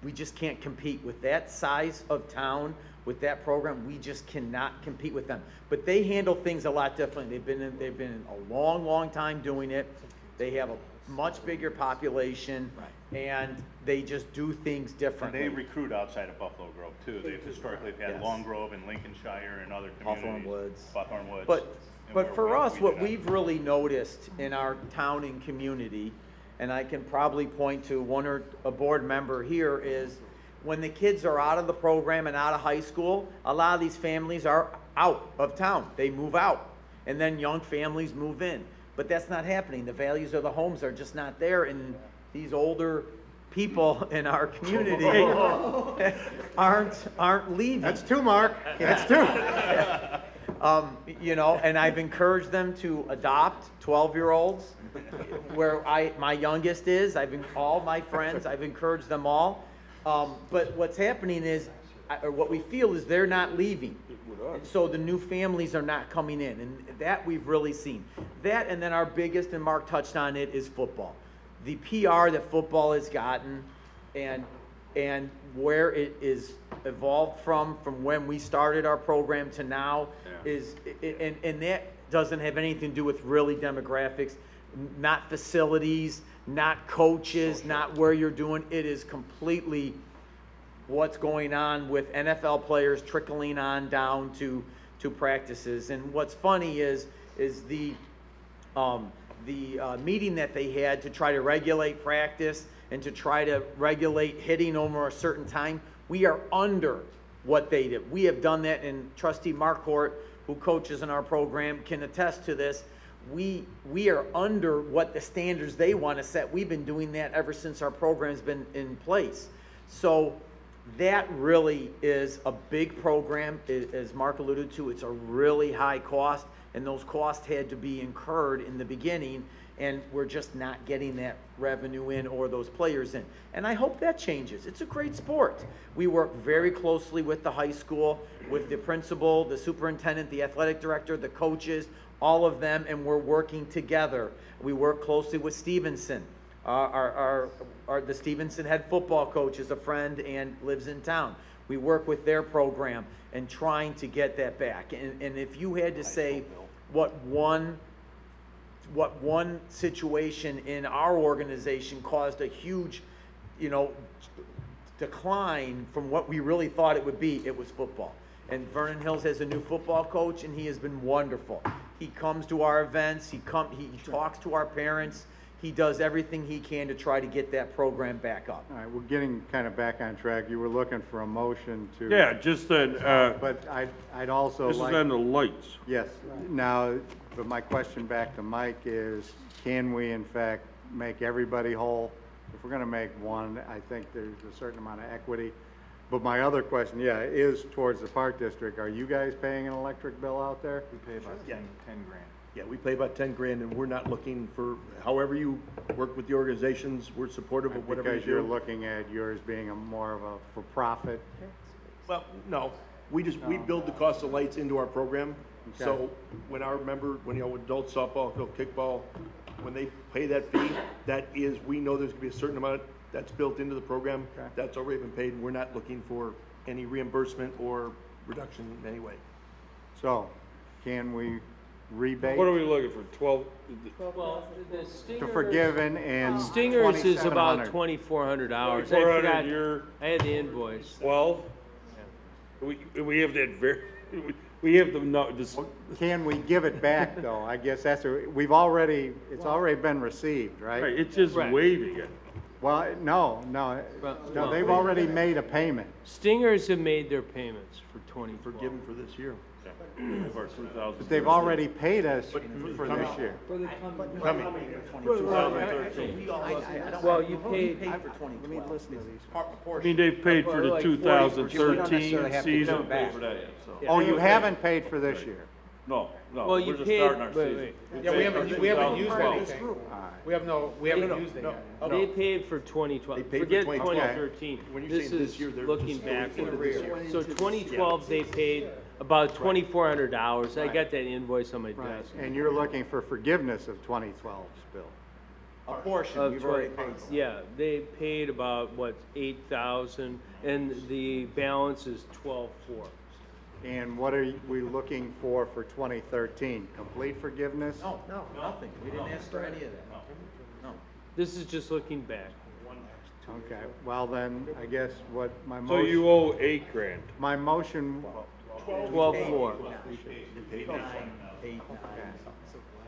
We just can't compete with that size of town, with that program. We just cannot compete with them. But they handle things a lot differently. They've been a long time doing it. They have a much bigger population, and they just do things differently. And they recruit outside of Buffalo Grove too. They've historically had Long Grove and Lincolnshire and other communities. Hawthorne Woods. Hawthorne Woods. But for us, what we've really noticed in our town and community, and I can probably point to one or a board member here, is when the kids are out of the program and out of high school, a lot of these families are out of town. They move out, and then young families move in. But that's not happening. The values of the homes are just not there, and these older people in our community aren't leaving. That's 2, Mark. That's 2. You know, and I've encouraged them to adopt 12-year-olds, where my youngest is. All my friends, I've encouraged them all. But what's happening is, or what we feel is they're not leaving. So the new families are not coming in, and that we've really seen. That, and then our biggest, and Mark touched on it, is football. The PR that football has gotten, and where it is evolved from when we started our program to now, and that doesn't have anything to do with really demographics, not facilities, not coaches, not where you're doing. It is completely what's going on with NFL players trickling on down to practices. And what's funny is the meeting that they had to try to regulate practice and to try to regulate hitting over a certain time. We are under what they did. We have done that, and Trustee Marquardt, who coaches in our program, can attest to this. We are under what the standards they want to set. We've been doing that ever since our program's been in place. So that really is a big program. As Mark alluded to, it's a really high cost, and those costs had to be incurred in the beginning, and we're just not getting that revenue in or those players in. And I hope that changes. It's a great sport. We work very closely with the high school, with the principal, the superintendent, the athletic director, the coaches, all of them, and we're working together. We work closely with Stevenson. The Stevenson head football coach is a friend and lives in town. We work with their program and trying to get that back. And if you had to say what one situation in our organization caused a huge, decline from what we really thought it would be, it was football. And Vernon Hills has a new football coach, and he has been wonderful. He comes to our events, he talks to our parents, he does everything he can to try to get that program back up. All right, we're getting kind of back on track. You were looking for a motion to... Yeah, just that... but I'd also this like... is on the lights. Yes. Now, but my question back to Mike is, can we in fact make everybody whole? If we're going to make one, I think there's a certain amount of equity. But my other question, is towards the Park District. Are you guys paying an electric bill out there? We pay about 10 grand. Yeah, we pay about 10 grand, and we're not looking for, however you work with the organizations, we're supportive of whatever you do. Because you're looking at yours being more of a for-profit? Well, no, we build the cost of lights into our program. Okay. So when when adult softball, adult kickball, when they pay that fee, that is, we know there's gonna be a certain amount that's built into the program. Okay. That's already been paid, and we're not looking for any reimbursement or reduction in any way. So, can we rebate? What are we looking for, 12? Well, the Stingers... To forgiven and Stingers is about $2,700. $2,400. I 2,400 forgot, a year. I had the invoice. 12? We have that we have the, no, just... Can we give it back, though? I guess that's, it's already been received, right? Right, it's just Right. waiving it. Well, no, Well, they've already made a payment. Stingers have made their payments for 2012. Forgiven for this year. Of our 2,000. But they've already paid us for this year. For the Coming. Well, you paid... for 2012. Let me listen to these. I mean, they've paid for the Like 2013 necessarily have to give season. it back. Oh, you haven't paid for this year? No, Well, you we're just paid- starting our wait, season. wait. Yeah, we haven't used anything. We haven't No, used it no. yet. They paid for 2012. They paid for Forget 2012. 2013. When you're This saying this is year, they're looking just going back. into this year. So 2012, they paid about $2,400. I got that invoice on my Right, desk. and you're looking for forgiveness of 2012's bill. A portion, Of we've already 20 paid. Yeah, they paid about, what, 8,000, and the balance is 12,400. And what are we looking for 2013? Complete forgiveness? No, nothing. We didn't ask for any of that. No. This is just looking back. Okay, well then, I guess what my So motion, you owe $8,000. my motion, 12,400.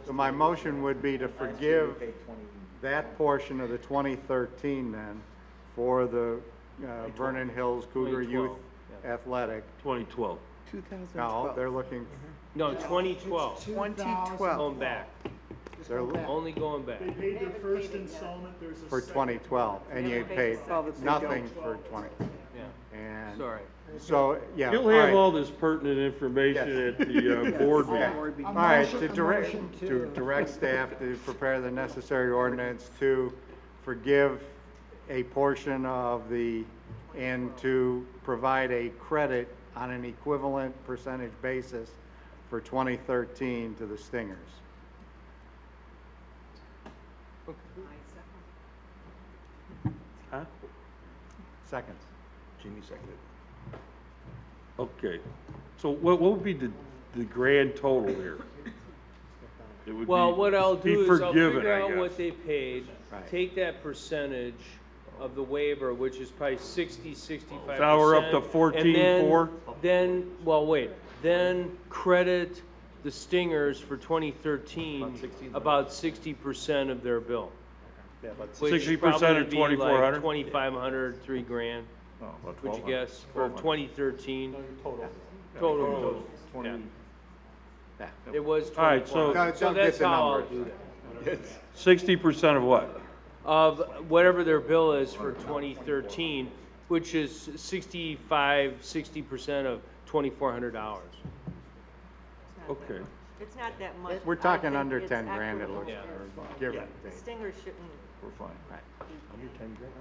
so my motion would be to Last year we forgive paid 20. that portion of the 2013 then for the Vernon Hills Cougar 2012, Youth Athletic. 2012. 2012. No, they're looking, No, 2012, 2012. going back, they're only going back. They paid their first installment, there's a for second. 2012, and you paid Well, that's nothing for 20. Yeah, And sorry. so, yeah. You'll all have right. all this pertinent information at the board meeting. All right, to direct staff to prepare the necessary ordinance to forgive a portion of the, and to provide a credit on an equivalent percentage basis for 2013 to the Stingers. Huh? Seconds. Jamie seconded. Okay. So what would be the grand total here? It would Well, be- what I'll be do is I'll forgiven, figure I out guess. what they paid, Right. take that percentage of the waiver, which is probably 65%. Now we're up to 14,400? Then, well, wait, then credit the Stingers for 2013 about 60% of their bill. Yeah, but which is 60% probably of be like 2,400? 2,500, $3,000, Oh, about would you 1,200. guess, for 2013? total. Total, yeah. It was All right, so- 2,400. So Don't get that's the how I'll numbers. do that. 60% of what? Of whatever their bill is for 2013, which is 60% of $2,400. Okay. It's not that much. We're I talking think under it's 10 grand, it equitable. looks, Yeah. or give or take. Stingers shouldn't. We're fine. Under 10 grand.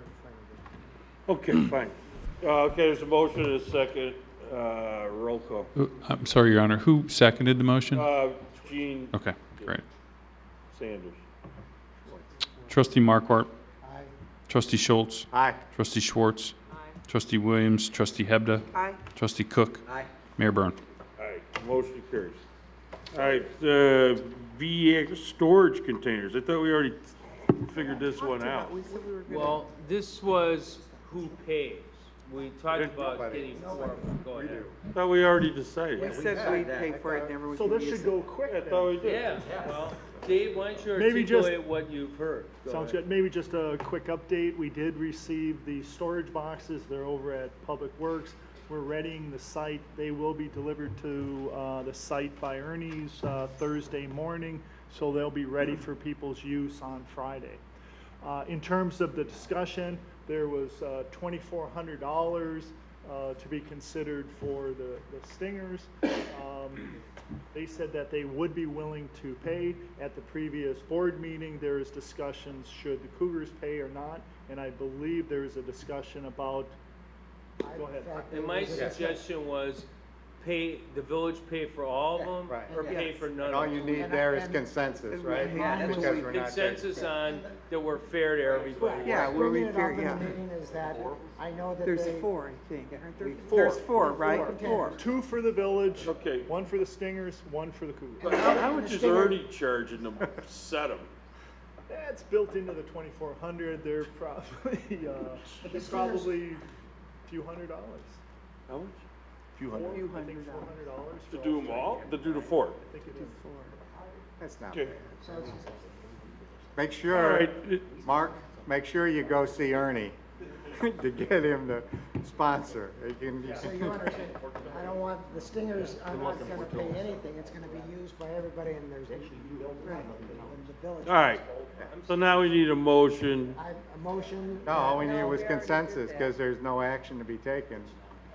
Okay, fine. Okay, there's a motion and a second. Roll call. I'm sorry, Your Honor. Who seconded the motion? Gene Okay, great. Sanders. Trustee Markwart. Aye. Trustee Schultz. Aye. Trustee Schwartz. Aye. Trustee Williams. Trustee Hebda. Aye. Trustee Cook. Aye. Mayor Byrne. All right, motion carries. All right, VX storage containers. I thought we already figured this one out. We said we were gonna. Well, this was who pays. We talked about getting four, go ahead. Thought we already We decided. said we'd pay for it and never we So could this use should it. go quick I then. thought we did. Yeah, well, Dave, why don't you Maybe just- articulate what you've heard? Go Sounds ahead. good. Maybe just a quick update. We did receive the storage boxes. They're over at Public Works. We're readying the site. They will be delivered to the site by Ernie's Thursday morning, so they'll be ready for people's use on Friday. In terms of the discussion, there was $2,400 to be considered for the Stingers. They said that they would be willing to pay. At the previous board meeting, there is discussions, should the Cougars pay or not? And I believe there is a discussion about, go ahead. And my suggestion was pay, the village pay for all of them, right. or pay for none And of all them? you need there is consensus, right? Yeah, that's what Because we- we're not taking- Consensus on that we're fair to everybody. Yeah, we'll be Bringing it fair, up in yeah. the meeting is that I know that There's they. 4, I think, aren't there? Four. There's 4, right? Four. 4. 2 for the village. Okay. 1 for the Stingers, 1 for the Cougars. But how much is Ernie charging them to set them? That's built into the 2,400. They're probably, it's probably a few $100. How much? Few hundred. Few I think $100. $400. To do them all? To do the four? I think it is. That's not Okay. bad. Make All sure, right. Mark, make sure you go see Ernie to get him to sponsor. He can, So you understand, I don't want, the Stingers are not gonna pay anything, it's gonna be used by everybody and there's, in the village. All right. So now we need a motion. A motion. no, all we needed was consensus because there's no action to be taken.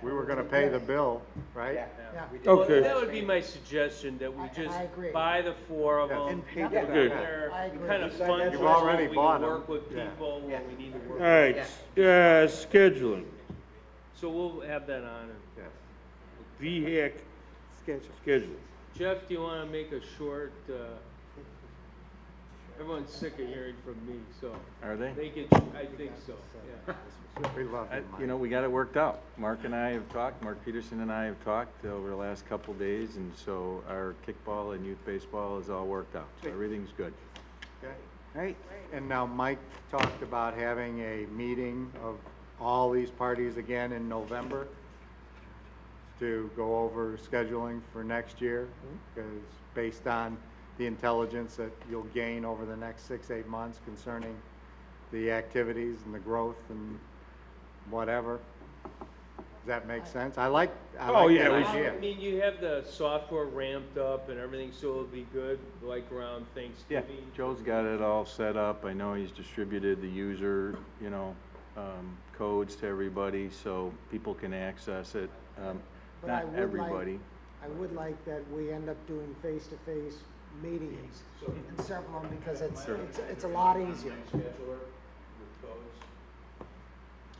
we were gonna pay the bill, right? Yeah. Well, Okay. that would be my suggestion, that we just I agree. buy the 4 of them. And pay Yeah. them. Okay. I agree. Kind of fund You've already we bought can 'em. work with Yeah. people when we need to work. All right, scheduling, So we'll have that on. And VHAC schedule. Jeff, do you want to make a short, everyone's sick of hearing from me, so. Are they? They get, I think so, yeah. We love you, Mike. You know, we got it worked out. Mark and I have talked, Mark Peterson and I have talked over the last couple days, and so our kickball and youth baseball is all worked out. So everything's good. Okay. Right. And now Mike talked about having a meeting of all these parties again in November to go over scheduling for next year, because based on the intelligence that you'll gain over the next 6-8 months concerning the activities and the growth and whatever. Does that make sense? I like that idea. I mean, you have the software ramped up and everything, so it'll be good, like around Yeah, Thanksgiving. Joe's got it all set up. I know he's distributed the user, you know, codes to everybody so people can access it. But I Not would everybody. I would like that we end up doing face-to-face meetings in several of them, because it's a lot easier.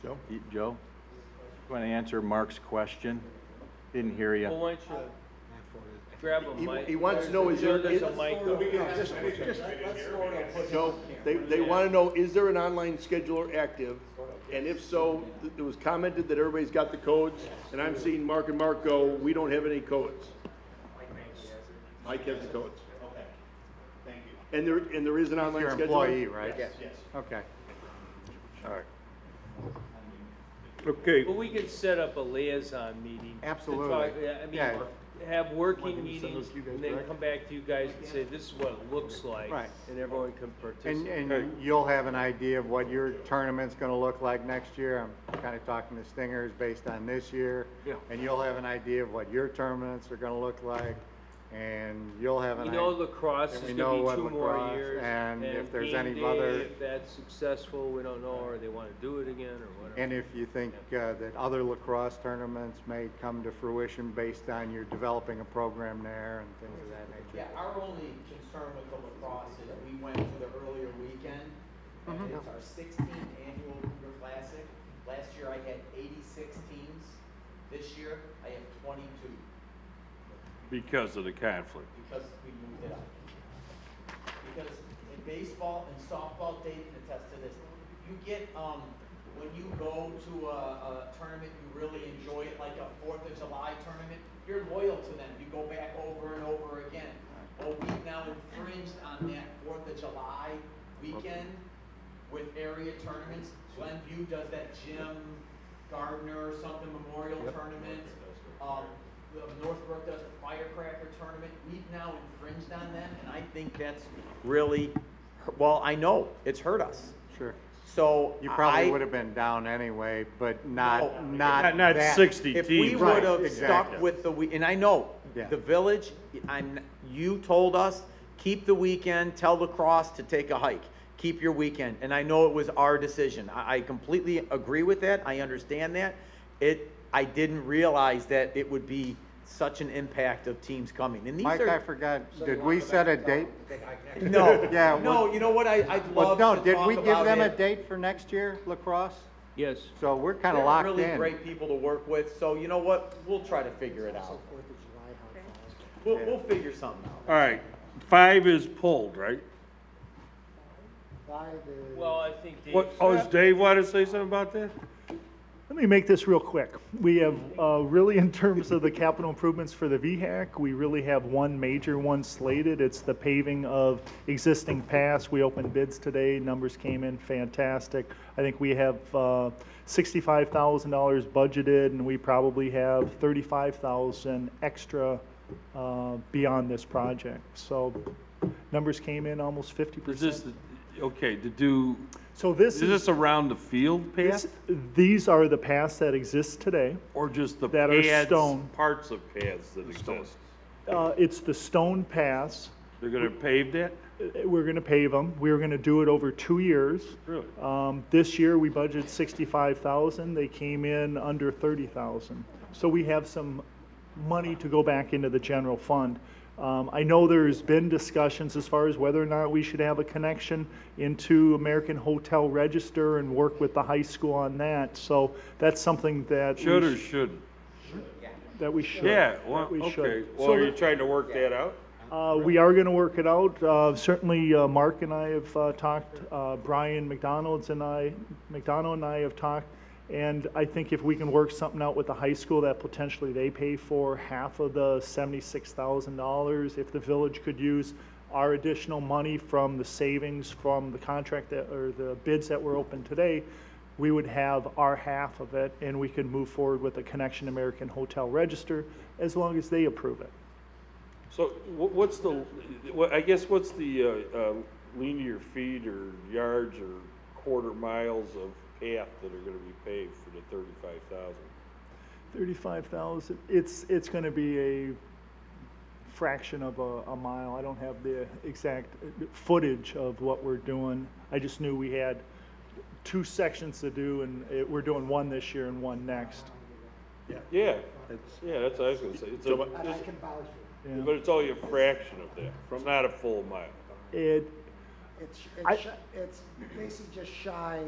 Joe? Joe? You want to answer Mark's question? Didn't hear you. Well, why don't you grab a mic? He wants to know, is there, There's a mic over there. Joe, they want to know, is there an online scheduler active? And if so, it was commented that everybody's got the codes, and I'm seeing Mark and Mark go, we don't have any codes. Mike has the codes. Okay, thank you. And there is an online Your scheduler? employee, right? Yes. Okay. All right. Okay, Well, we could set up a liaison meeting. to Absolutely. talk- I mean, Yeah. have working meetings and then come back to you guys and say, this is what it looks like. Right. And everyone can participate. And you'll have an idea of what your tournament's gonna look like next year. I'm kinda talking to Stingers based on this year. Yeah. And you'll have an idea of what your tournaments are gonna look like, and you'll have an You idea. know lacrosse and is we gonna know be what 2 more lacrosse, years. and if there's game any day, other- If that's successful, we don't know, or they wanna do it again, or whatever. And if you think that other lacrosse tournaments may come to fruition based on your developing a program there and things of that nature. Yeah, our only concern with the lacrosse is we went to the earlier weekend, and it's our 16th annual Cougar Classic. Last year I had 86 teams. This year I have 22, because of the conflict. because we moved it up. Because in baseball and softball, Dave can attest to this, you get, when you go to a tournament, you really enjoy it, like a 4th of July tournament, you're loyal to them, you go back over and over again. Well, we've now infringed on that 4th of July weekend with area tournaments. Glenview does that Jim Gardner or something memorial tournament. Northbrook does the firecracker tournament. We've now infringed on them, and I think that's really, well, I know, it's hurt us. Sure. So You probably would have been down anyway, but not Not that. 60 If we teams. would have Right, stuck exactly. with and I know, Yeah. the village, you told us, keep the weekend, tell lacrosse to take a hike. Keep your weekend, and I know it was our decision. I completely agree with that, I understand that. I didn't realize that it would be such an impact of teams coming, and these Mike, are. I forgot, did we set a date? No, Yeah, no, you know what, I'd love to talk did we give about them a it. date for next year, lacrosse? Yes. So we're kinda They're locked really in. great people to work with, so you know what, we'll try to figure it Also out. 4th of July, how it falls. We'll figure something out. All right, 5 is pulled, right? 5 is. Well, I think Dave. What, does Dave want to say something about that? Let me make this real quick. We have, really in terms of the capital improvements for the VHAC, we really have one major one slated. It's the paving of existing paths. We opened bids today, numbers came in fantastic. I think we have $65,000 budgeted, and we probably have $35,000 extra beyond this project. So numbers came in almost 50%. Is this, okay, to do, So this is this around the field path? these are the paths that exist today. Or just the that are paths, stone. parts of paths that exist? It's the stone paths. They're gonna pave that? We're gonna pave them. We were gonna do it over 2 years. Really? This year, we budgeted 65,000. They came in under 30,000. So we have some money to go back into the general fund. I know there's been discussions as far as whether or not we should have a connection into American Hotel Register and work with the high school on that. So that's something that Should or shouldn't? that we should. Yeah, well, that we should. okay. Well, So are you trying to work that out? we are going to work it out. Certainly, Mark and I have talked. Brian McDonald and I have talked. And I think if we can work something out with the high school that potentially they pay for half of the $76,000, if the village could use our additional money from the savings from the contract that, or the bids that were open today, we would have our half of it, and we could move forward with the Connection American Hotel Register as long as they approve it. So what's the, I guess what's the linear feet or yards or quarter miles of path that are going to be paved for the 35,000? 35,000. It's going to be a fraction of a mile. I don't have the exact footage of what we're doing. I just knew we had 2 sections to do, and we're doing one this year and one next. Yeah, that's what I was going to say. It's I can vouch for it. Yeah. But it's only a fraction of that, from not a full mile. It, It's basically just shy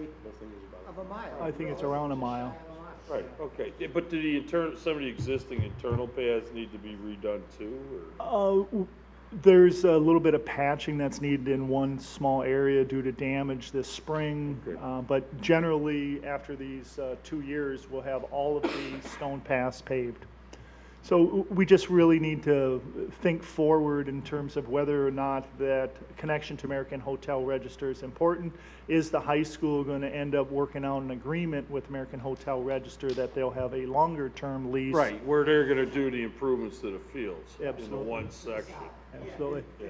of a mile. I think it's around a mile. Right, okay. Yeah, but do the some of the existing internal paths need to be redone too, or? There's a little bit of patching that's needed in one small area due to damage this spring. Okay. But generally, after these 2 years, we'll have all of the stone paths paved. So we just really need to think forward in terms of whether or not that connection to American Hotel Register is important. Is the high school going to end up working out an agreement with American Hotel Register that they'll have a longer term lease? Right, where they're going to do the improvements to the fields. Absolutely. In the one section. Absolutely. Yeah.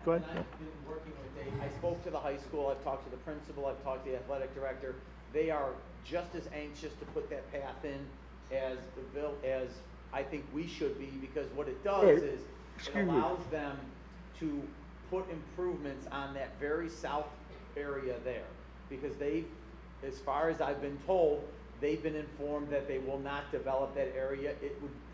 Go ahead. And I've been working with Dave. I spoke to the high school, I've talked to the principal, I've talked to the athletic director. They are just as anxious to put that path in as I think we should be, because what it does is it allows them to put improvements on that very south area there. Because as far as I've been told, they've been informed that they will not develop that area.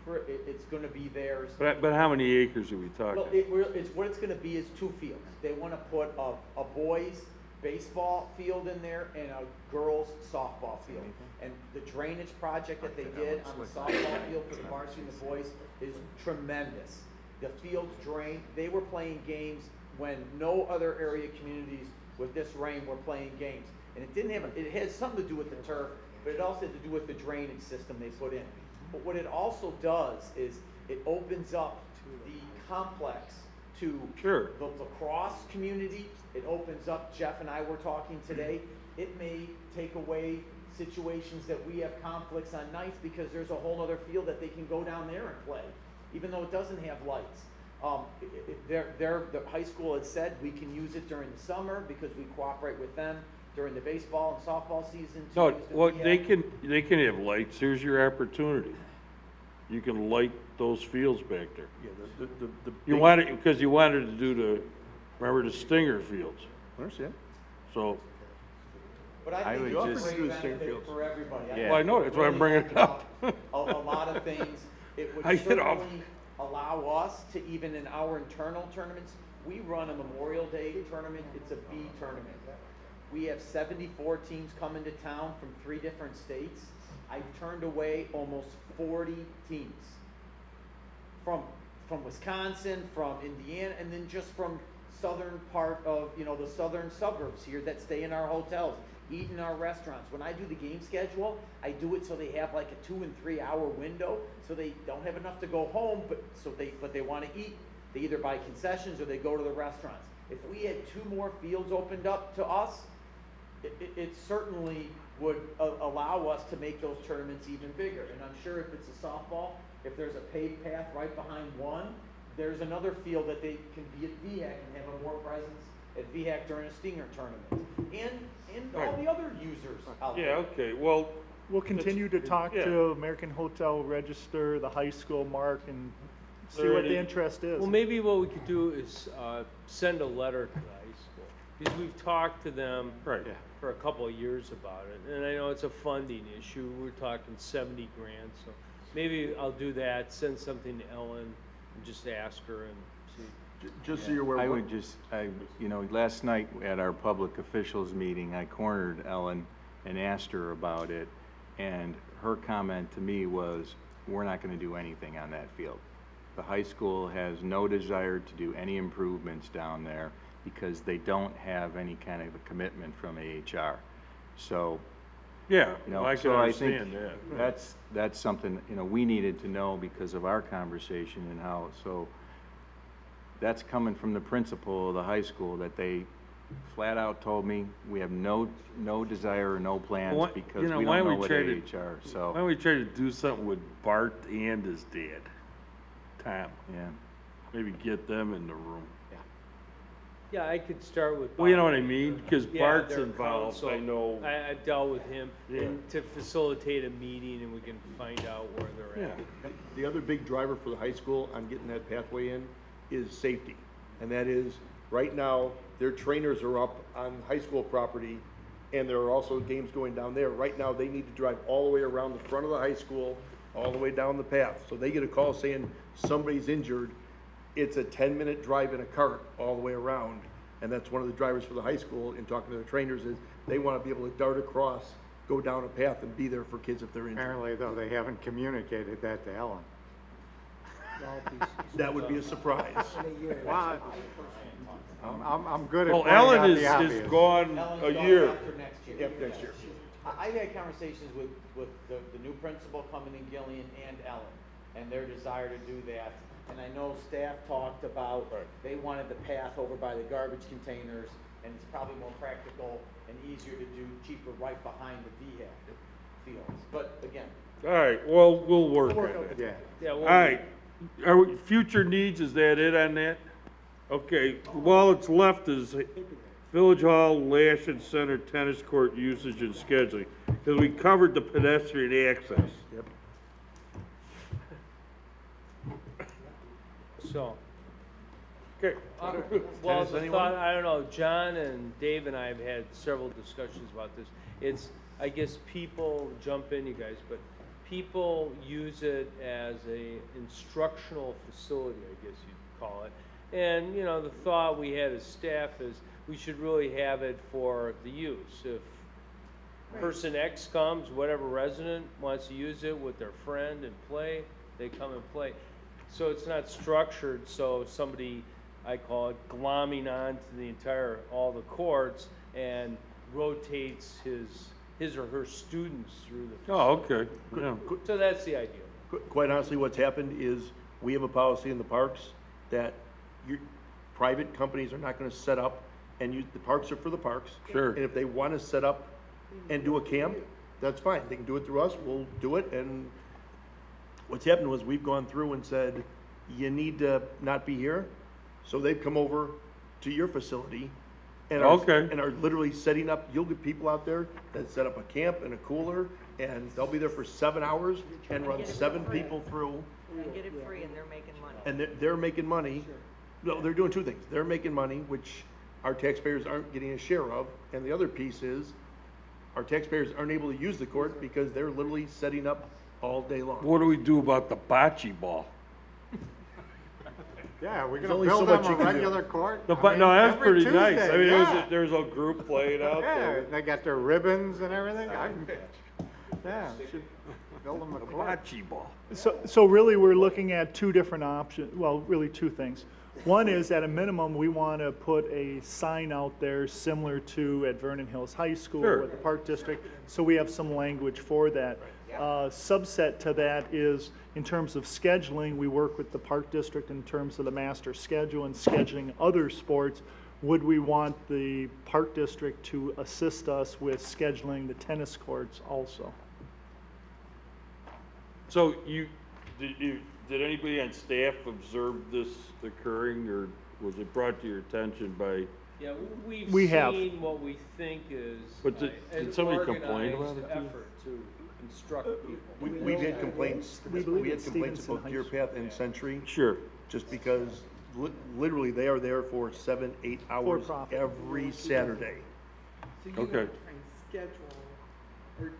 It's going to be theirs. But how many acres are we talking? Well, what it's going to be is 2 fields. They want to put a boys' baseball field in there and a girls' softball field. And the drainage project that they did on the softball field for the varsity and the boys is tremendous. The field's drained. They were playing games when no other area communities with this rain were playing games. And it has something to do with the turf, but it also had to do with the drainage system they put in. But what it also does is it opens up the complex to the lacrosse community. It opens up, Jeff and I were talking today, it may take away situations that we have conflicts on nights because there's a whole other field that they can go down there and play, even though it doesn't have lights. The high school had said we can use it during the summer because we cooperate with them during the baseball and softball season. No, well, they can have lights. Here's your opportunity. You can light those fields back there. Yeah, You wanted, because you wanted to do remember the Stinger fields. I understand. So. But I think it's a great benefit for everybody. Yeah. Well, I know, that's why I'm bringing it up. A lot of things. It would certainly allow us to, even in our internal tournaments, we run a Memorial Day tournament. It's a B tournament. We have 74 teams coming to town from 3 different states. I've turned away almost 40 teams from Wisconsin, from Indiana, and then just from southern part of, the southern suburbs here that stay in our hotels, eat in our restaurants. When I do the game schedule, I do it so they have like a 2 and 3 hour window, so they don't have enough to go home, but they want to eat. They either buy concessions or they go to the restaurants. If we had 2 more fields opened up to us, it certainly would allow us to make those tournaments even bigger. And I'm sure if it's a softball, if there's a paved path right behind one, there's another field that they can be at VHAC and have a more presence at VHAC during a Stinger tournament. And all the other users out there. Yeah, okay, well. We'll continue to talk to American Hotel Register, the high school, Mark, and see what the interest is. Well, maybe what we could do is send a letter to the high school, because we've talked to them for a couple of years about it, and I know it's a funding issue. We're talking 70 grand, so maybe I'll do that, send something to Ellen, and just ask her and see. Just so you're aware. I would just, you know, last night at our public officials meeting, I cornered Ellen and asked her about it, and her comment to me was, we're not gonna do anything on that field. The high school has no desire to do any improvements down there because they don't have any kind of a commitment from AHR. So, Yeah, you know, I can so I think understand that. that's something, you know, we needed to know because of our conversation and how, so that's coming from the principal of the high school, that they flat out told me, we have no desire or no plans Why- because you know, we why don't know we what try to- AHR, so. Why don't we try to do something with Bart and his dad, Tom? Yeah. Maybe get them in the room. Yeah, I could start with. Well, you know Bob. what I mean? Because Yeah, Bart's their involved, counsel. I know. I've dealt with him, Yeah. and to facilitate a meeting, and we can find out where they're at. The other big driver for the high school on getting that pathway in is safety. And that is, right now, their trainers are up on high school property, and there are also games going down there. Right now, they need to drive all the way around the front of the high school, all the way down the path. So they get a call saying somebody's injured. It's a 10-minute drive in a cart all the way around. And that's one of the drivers for the high school in talking to the trainers is they want to be able to dart across, go down a path and be there for kids if they're injured. Apparently, though, they haven't communicated that to Ellen. That would be a surprise. Well, I'm good at Well, pointing out Ellen the is obvious. gone Ellen's a gone year. after next year. Yep, next year. I've had conversations with the new principal coming in, Gillian, and Ellen, and their desire to do that. And I know staff talked about, they wanted the path over by the garbage containers, and it's probably more practical and easier to do, cheaper right behind the VHAC fields. But again. All right, well, we'll work on it. Yeah. Yeah, All well, right, are we, future needs, is that it on that? Okay, all it's left is Village Hall, Lashen Center, tennis court usage and scheduling. Because we covered the pedestrian access. Yep. So, Okay. well, Tennis, the anyone? thought, I don't know, John and Dave and I have had several discussions about this. It's, I guess people, jump in you guys, but people use it as a instructional facility, I guess you'd call it. And, you know, the thought we had as staff is we should really have it for the use. If person X comes, whatever resident wants to use it with their friend and play, they come and play. So it's not structured, so somebody, I call it, glomming onto the entire, all the courts and rotates his or her students through the. Oh, okay, yeah. So that's the idea. Quite honestly, what's happened is we have a policy in the parks that private companies are not going to set up and use, the parks are for the parks. Sure. And if they want to set up and do a camp, that's fine. They can do it through us. We'll do it. And what's happened was we've gone through and said, you need to not be here. So they've come over to your facility and are literally setting up, you'll get people out there that set up a camp and a cooler, and they'll be there for 7 hours and run 7 people through. They get it free and they're making money. And they're making money. No, they're doing two things. They're making money, which our taxpayers aren't getting a share of. And the other piece is our taxpayers aren't able to use the court because they're literally setting up all day long. What do we do about the bocce ball? Yeah, we're There's gonna only build so much them you a can do. regular court? No, I mean, no, that's every pretty nice. I Tuesday, mean, yeah. there's a group playing out Yeah, there. they got their ribbons and everything. Yeah, we should build them a court. Bocce ball. So really, we're looking at two different options, well, really two things. One is, at a minimum, we want to put a sign out there similar to at Vernon Hills High School Sure. with the Park District, so we have some language for that. Subset to that is, in terms of scheduling, we work with the Park District in terms of the master schedule and scheduling other sports. Would we want the Park District to assist us with scheduling the tennis courts also? So did anybody on staff observe this occurring, or was it brought to your attention by? Yeah, We have. seen what we think is But did an somebody complain about organized it to you? effort to instruct people. We've had complaints, We believe we had it's complaints Stevenson about High Deer Path and Century, Sure. just because literally they are there for 7, 8 hours profit. every Saturday. So you Okay. gotta try and schedule, or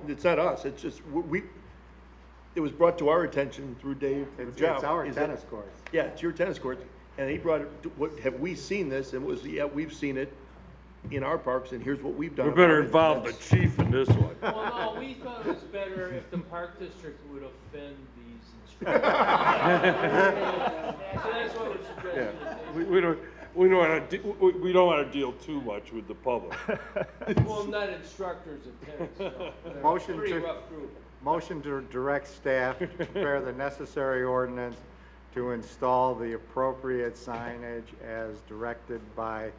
It's not us, it's just, it was brought to our attention through Dave. It's Jow, our is that- tennis courts. Yeah, it's your tennis courts, and he brought it, what, have we seen this? And it was, yeah, we've seen it in our parks, and here's what we've done. We better about it. involve the chief in this one. Well, no, we thought it was better if the park district would offend these instructors. So that's what we're Yeah, suggesting. we don't want to deal too much with the public. Well, not instructors of tennis, no. Motion Pretty to- rough group. Motion to direct staff to prepare the necessary ordinance to install the appropriate signage as directed by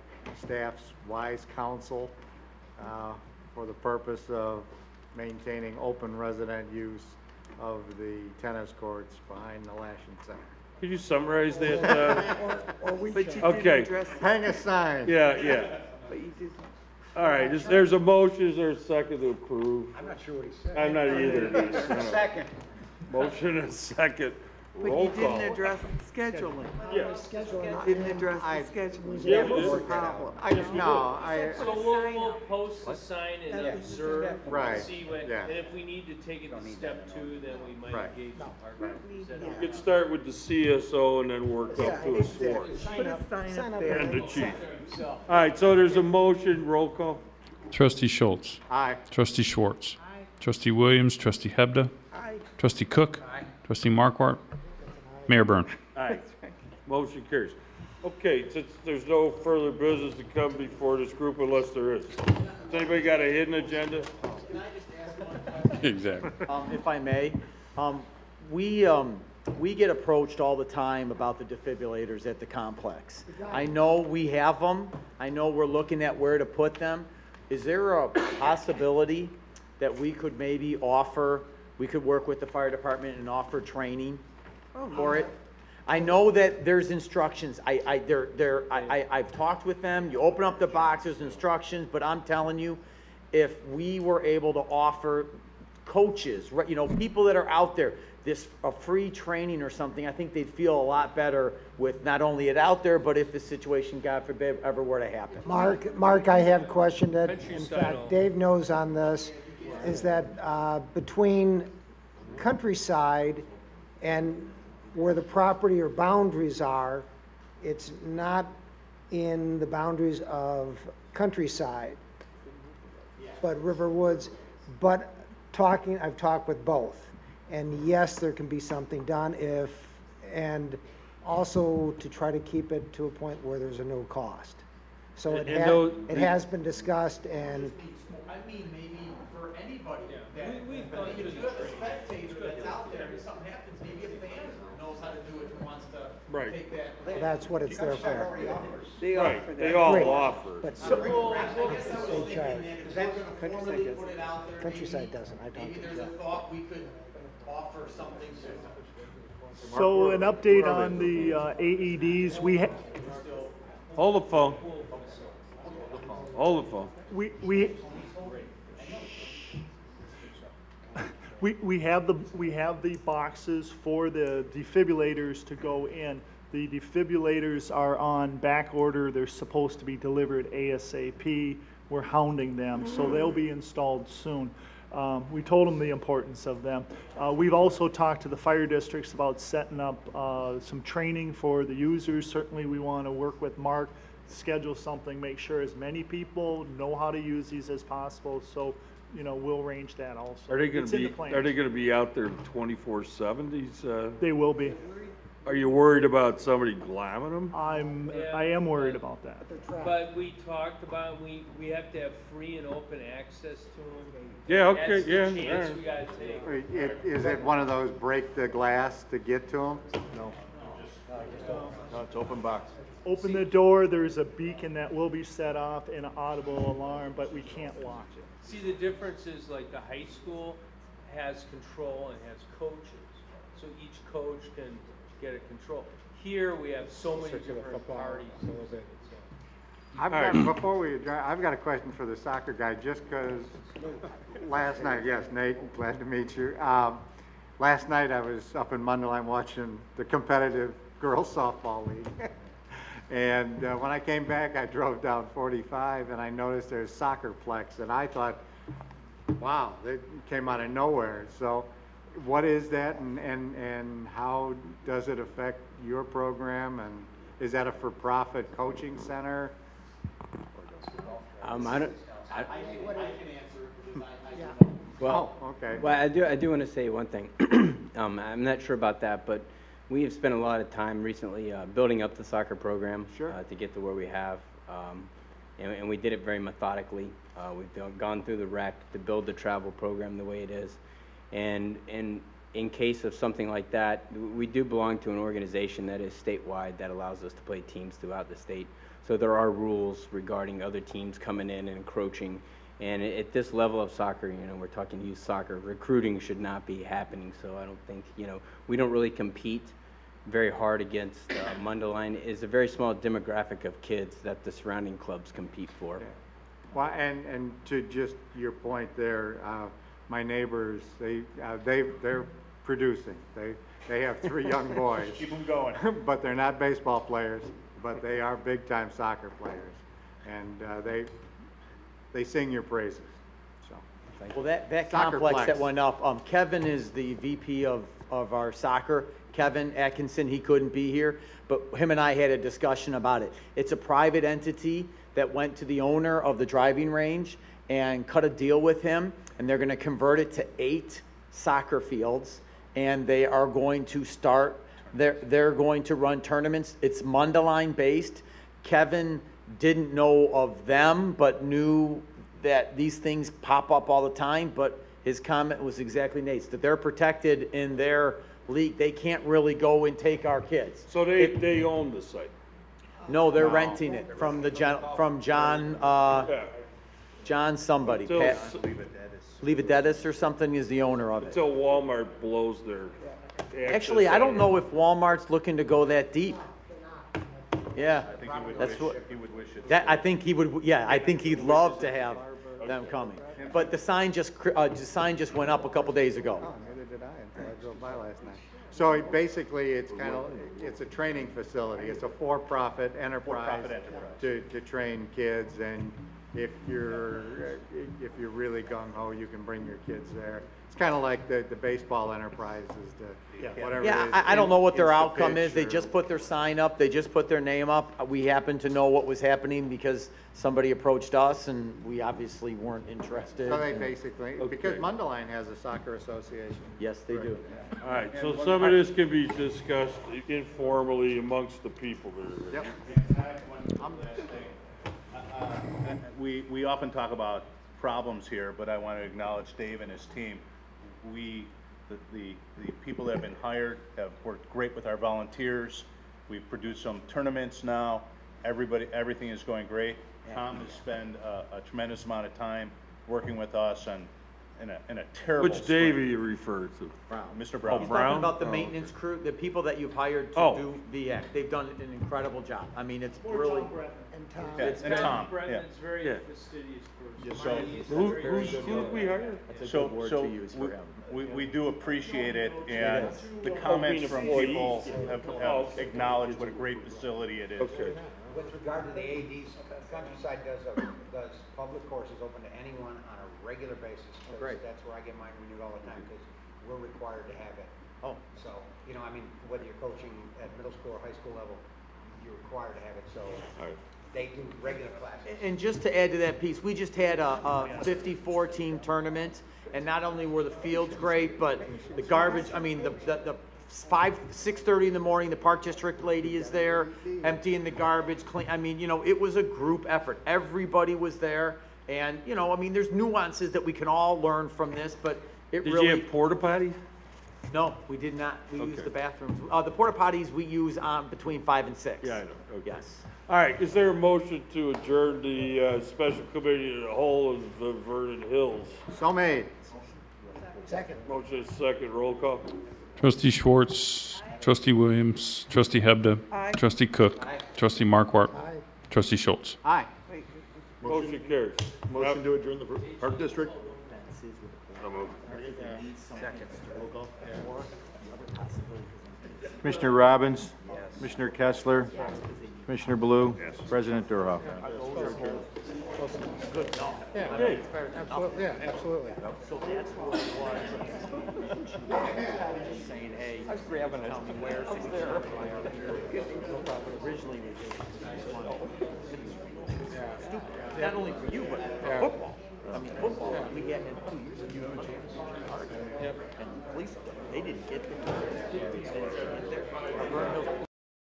staff's wise counsel for the purpose of maintaining open resident use of the tennis courts behind the Lashing Center. Could you summarize that? Or we but you check. didn't Okay. address, Hang a sign. Yeah. but you didn't. All right, there's a motion, is there a second to approve? I'm not sure what he said. I'm not either of these. no. Second. Motion and second. But Roll you didn't call. address scheduling. Yeah. Didn't address the scheduling. Yeah, That we was the did. problem. So we'll post the sign and observe, Right, and see what, yeah. and if we need to take it to step 2, then we might Right. engage the park. Is that We could start with the CSO and then work up to a exactly. SWOT. Put a sign up there. And the chief. All right, so there's a motion, roll call. Trustee Schultz. Aye. Trustee Schwartz. Trustee Williams, Trustee Hebda. Aye. Trustee Cook. Trustee Markwart. Mayor Byrne. All right, motion carries. Okay, since there's no further business to come before this group unless there is. Has anybody got a hidden agenda? Exactly. If I may, we get approached all the time about the defibrillators at the complex. I know we have them. I know we're looking at where to put them. Is there a possibility that we could maybe offer, we could work with the fire department and offer training for it? I know that there's instructions. I've talked with them. You open up the box, there's instructions, but I'm telling you, if we were able to offer coaches, right, you know, people that are out there, a free training or something, I think they'd feel a lot better with not only it out there, but if the situation, God forbid, ever were to happen. Mark, I have a question that, in Countryside fact, all. Dave knows on this, is that between Countryside and where the property or boundaries are, it's not in the boundaries of Countryside, but River Woods, but I've talked with both. And yes, there can be something done and also to try to keep it to a point where there's a no cost. So it has been discussed and. I mean, maybe for anybody We've gone through if you have a spectator that's out there, if something happens, maybe a fan knows how to do it and wants to take that. That's what it's there for. They offer Right, that. they all Great. offer. But I guess I was thinking that if we're gonna formally put it out there, Countryside doesn't, I talked maybe to there's Jeff. a thought we could offer something to. So an update on the AEDs, Hold the phone. Hold the phone. We have the boxes for the defibrillators to go in. The defibrillators are on back order. They're supposed to be delivered ASAP. We're hounding them, so they'll be installed soon. We told them the importance of them. We've also talked to the fire districts about setting up some training for the users. Certainly we want to work with Mark, schedule something, make sure as many people know how to use these as possible. So, you know, we'll arrange that also. Are they gonna It's in be, the plans. are they gonna be out there 24/7, these, They will be. are you worried about somebody glamming them? I am worried about that. But we talked about, we have to have free and open access to them. Yeah, okay, That's the yeah, chance all we gotta take. Is it one of those break the glass to get to them? No, it's open box. Open the door, there's a beacon that will be set off and an audible alarm, but we can't lock it. See, the difference is like the high school has control and has coaches. So each coach can get a control. Here, we have so many different parties. Before we adjourn, I've got a question for the soccer guy, just because last night, yes, Nate, glad to meet you. Last night I was up in Mundelein watching the competitive girls softball league. And when I came back, I drove down 45 and I noticed there's Soccerplex, and I thought, wow, they came out of nowhere. So what is that, and how does it affect your program, and is that a for-profit coaching center? I can answer because I Well, okay. Well, I do want to say one thing. I'm not sure about that, but we have spent a lot of time recently building up the soccer program to get to where we have, and we did it very methodically. We've gone through the rec to build the travel program the way it is, and in case of something like that, we do belong to an organization that is statewide that allows us to play teams throughout the state. So there are rules regarding other teams coming in and encroaching. And at this level of soccer, we're talking youth soccer, recruiting should not be happening. So I don't think, we don't really compete very hard against Mundelein. It's a very small demographic of kids that the surrounding clubs compete for. Yeah. Well, and to just your point there, my neighbors, they're producing. They have 3 young boys. Keep them going. But they're not baseball players, but they are big-time soccer players. And they sing your praises. So. Well, that Soccer complex Plex. that went up, Kevin is the VP of our soccer. Kevin Atkinson, he couldn't be here, but him and I had a discussion about it. It's a private entity that went to the owner of the driving range and cut a deal with him, and they're going to convert it to 8 soccer fields, and they are going to start, they're going to run tournaments. It's Mundelein based. Kevin didn't know of them, but knew that these things pop up all the time. But his comment was exactly Nate's, that they're protected in their league. They can't really go and take our kids. So they own the site? No, they're renting it from John somebody. Leavedettis or something is the owner of it. Until Walmart blows their Actually, I don't know if Walmart's looking to go that deep. Yeah, I think he would wish it. I think he would. Yeah, I think he'd love to have them coming. But the sign just went up a couple days ago. Oh, neither did I until I drove by last night. So basically, it's a training facility. It's a for-profit enterprise, to train kids, and if you're really gung-ho, you can bring your kids there. It's kind of like the baseball enterprises, whatever it is. I don't know what their outcome is. They just put their sign up. They just put their name up. We happen to know what was happening because somebody approached us, and we obviously weren't interested. So they basically, because Mundelein has a soccer association. Yes, they do. All right, so some of this can be discussed informally amongst the people there. Yep. We often talk about problems here, but I want to acknowledge Dave and his team. The people that have been hired have worked great with our volunteers. We've produced some tournaments now. Everything is going great. Tom has spent a tremendous amount of time working with us in a terrible Which Dave you referred to? Brown. Mr. Brown. He's talking about the maintenance crew, the people that you've hired to do VX. They've done an incredible job. I mean, it's really. And Tom. Brendan's very fastidious person. So who we hired? That's a good word to use for him. We do appreciate it, and the comments from people have acknowledged what a great facility it is. Okay. With regard to the ADs, Countryside does public courses open to anyone on a regular basis. Great. That's where I get mine renewed all the time because we're required to have it. Oh. So, I mean, whether you're coaching at middle school or high school level, you're required to have it. So they do regular classes. And just to add to that piece, we just had a 54-team tournament, and not only were the fields great, but the garbage, I mean, the 6:30 in the morning, the Park District lady is there, emptying the garbage, clean. I mean, it was a group effort. Everybody was there, and, I mean, there's nuances that we can all learn from this, but it really. Did you have porta potties? No, we did not. We used the bathrooms. The porta potties we use between 5 and 6. Yeah, I know. Okay. Yes. All right, is there a motion to adjourn the special committee of the whole of the Vernon Hills? So made. Second. Motion is second, roll call. Trustee Schwartz, Trustee Williams, Trustee Hebda, Trustee Cook, Trustee Markwart, Trustee Schultz. Aye. Motion carries. Motion to adjourn the Park District? Commissioner Robbins? Commissioner Kessler? Commissioner Blue? President Durhoff? Yeah, absolutely, yeah, absolutely. So that's what it was. Saying, hey, I was grabbing it. Tell me where. I was there. Originally, we did. Stupid. Not only for you, but for football. I mean, football, we had 2 years of human championship. And the police, they didn't get the. They didn't get there.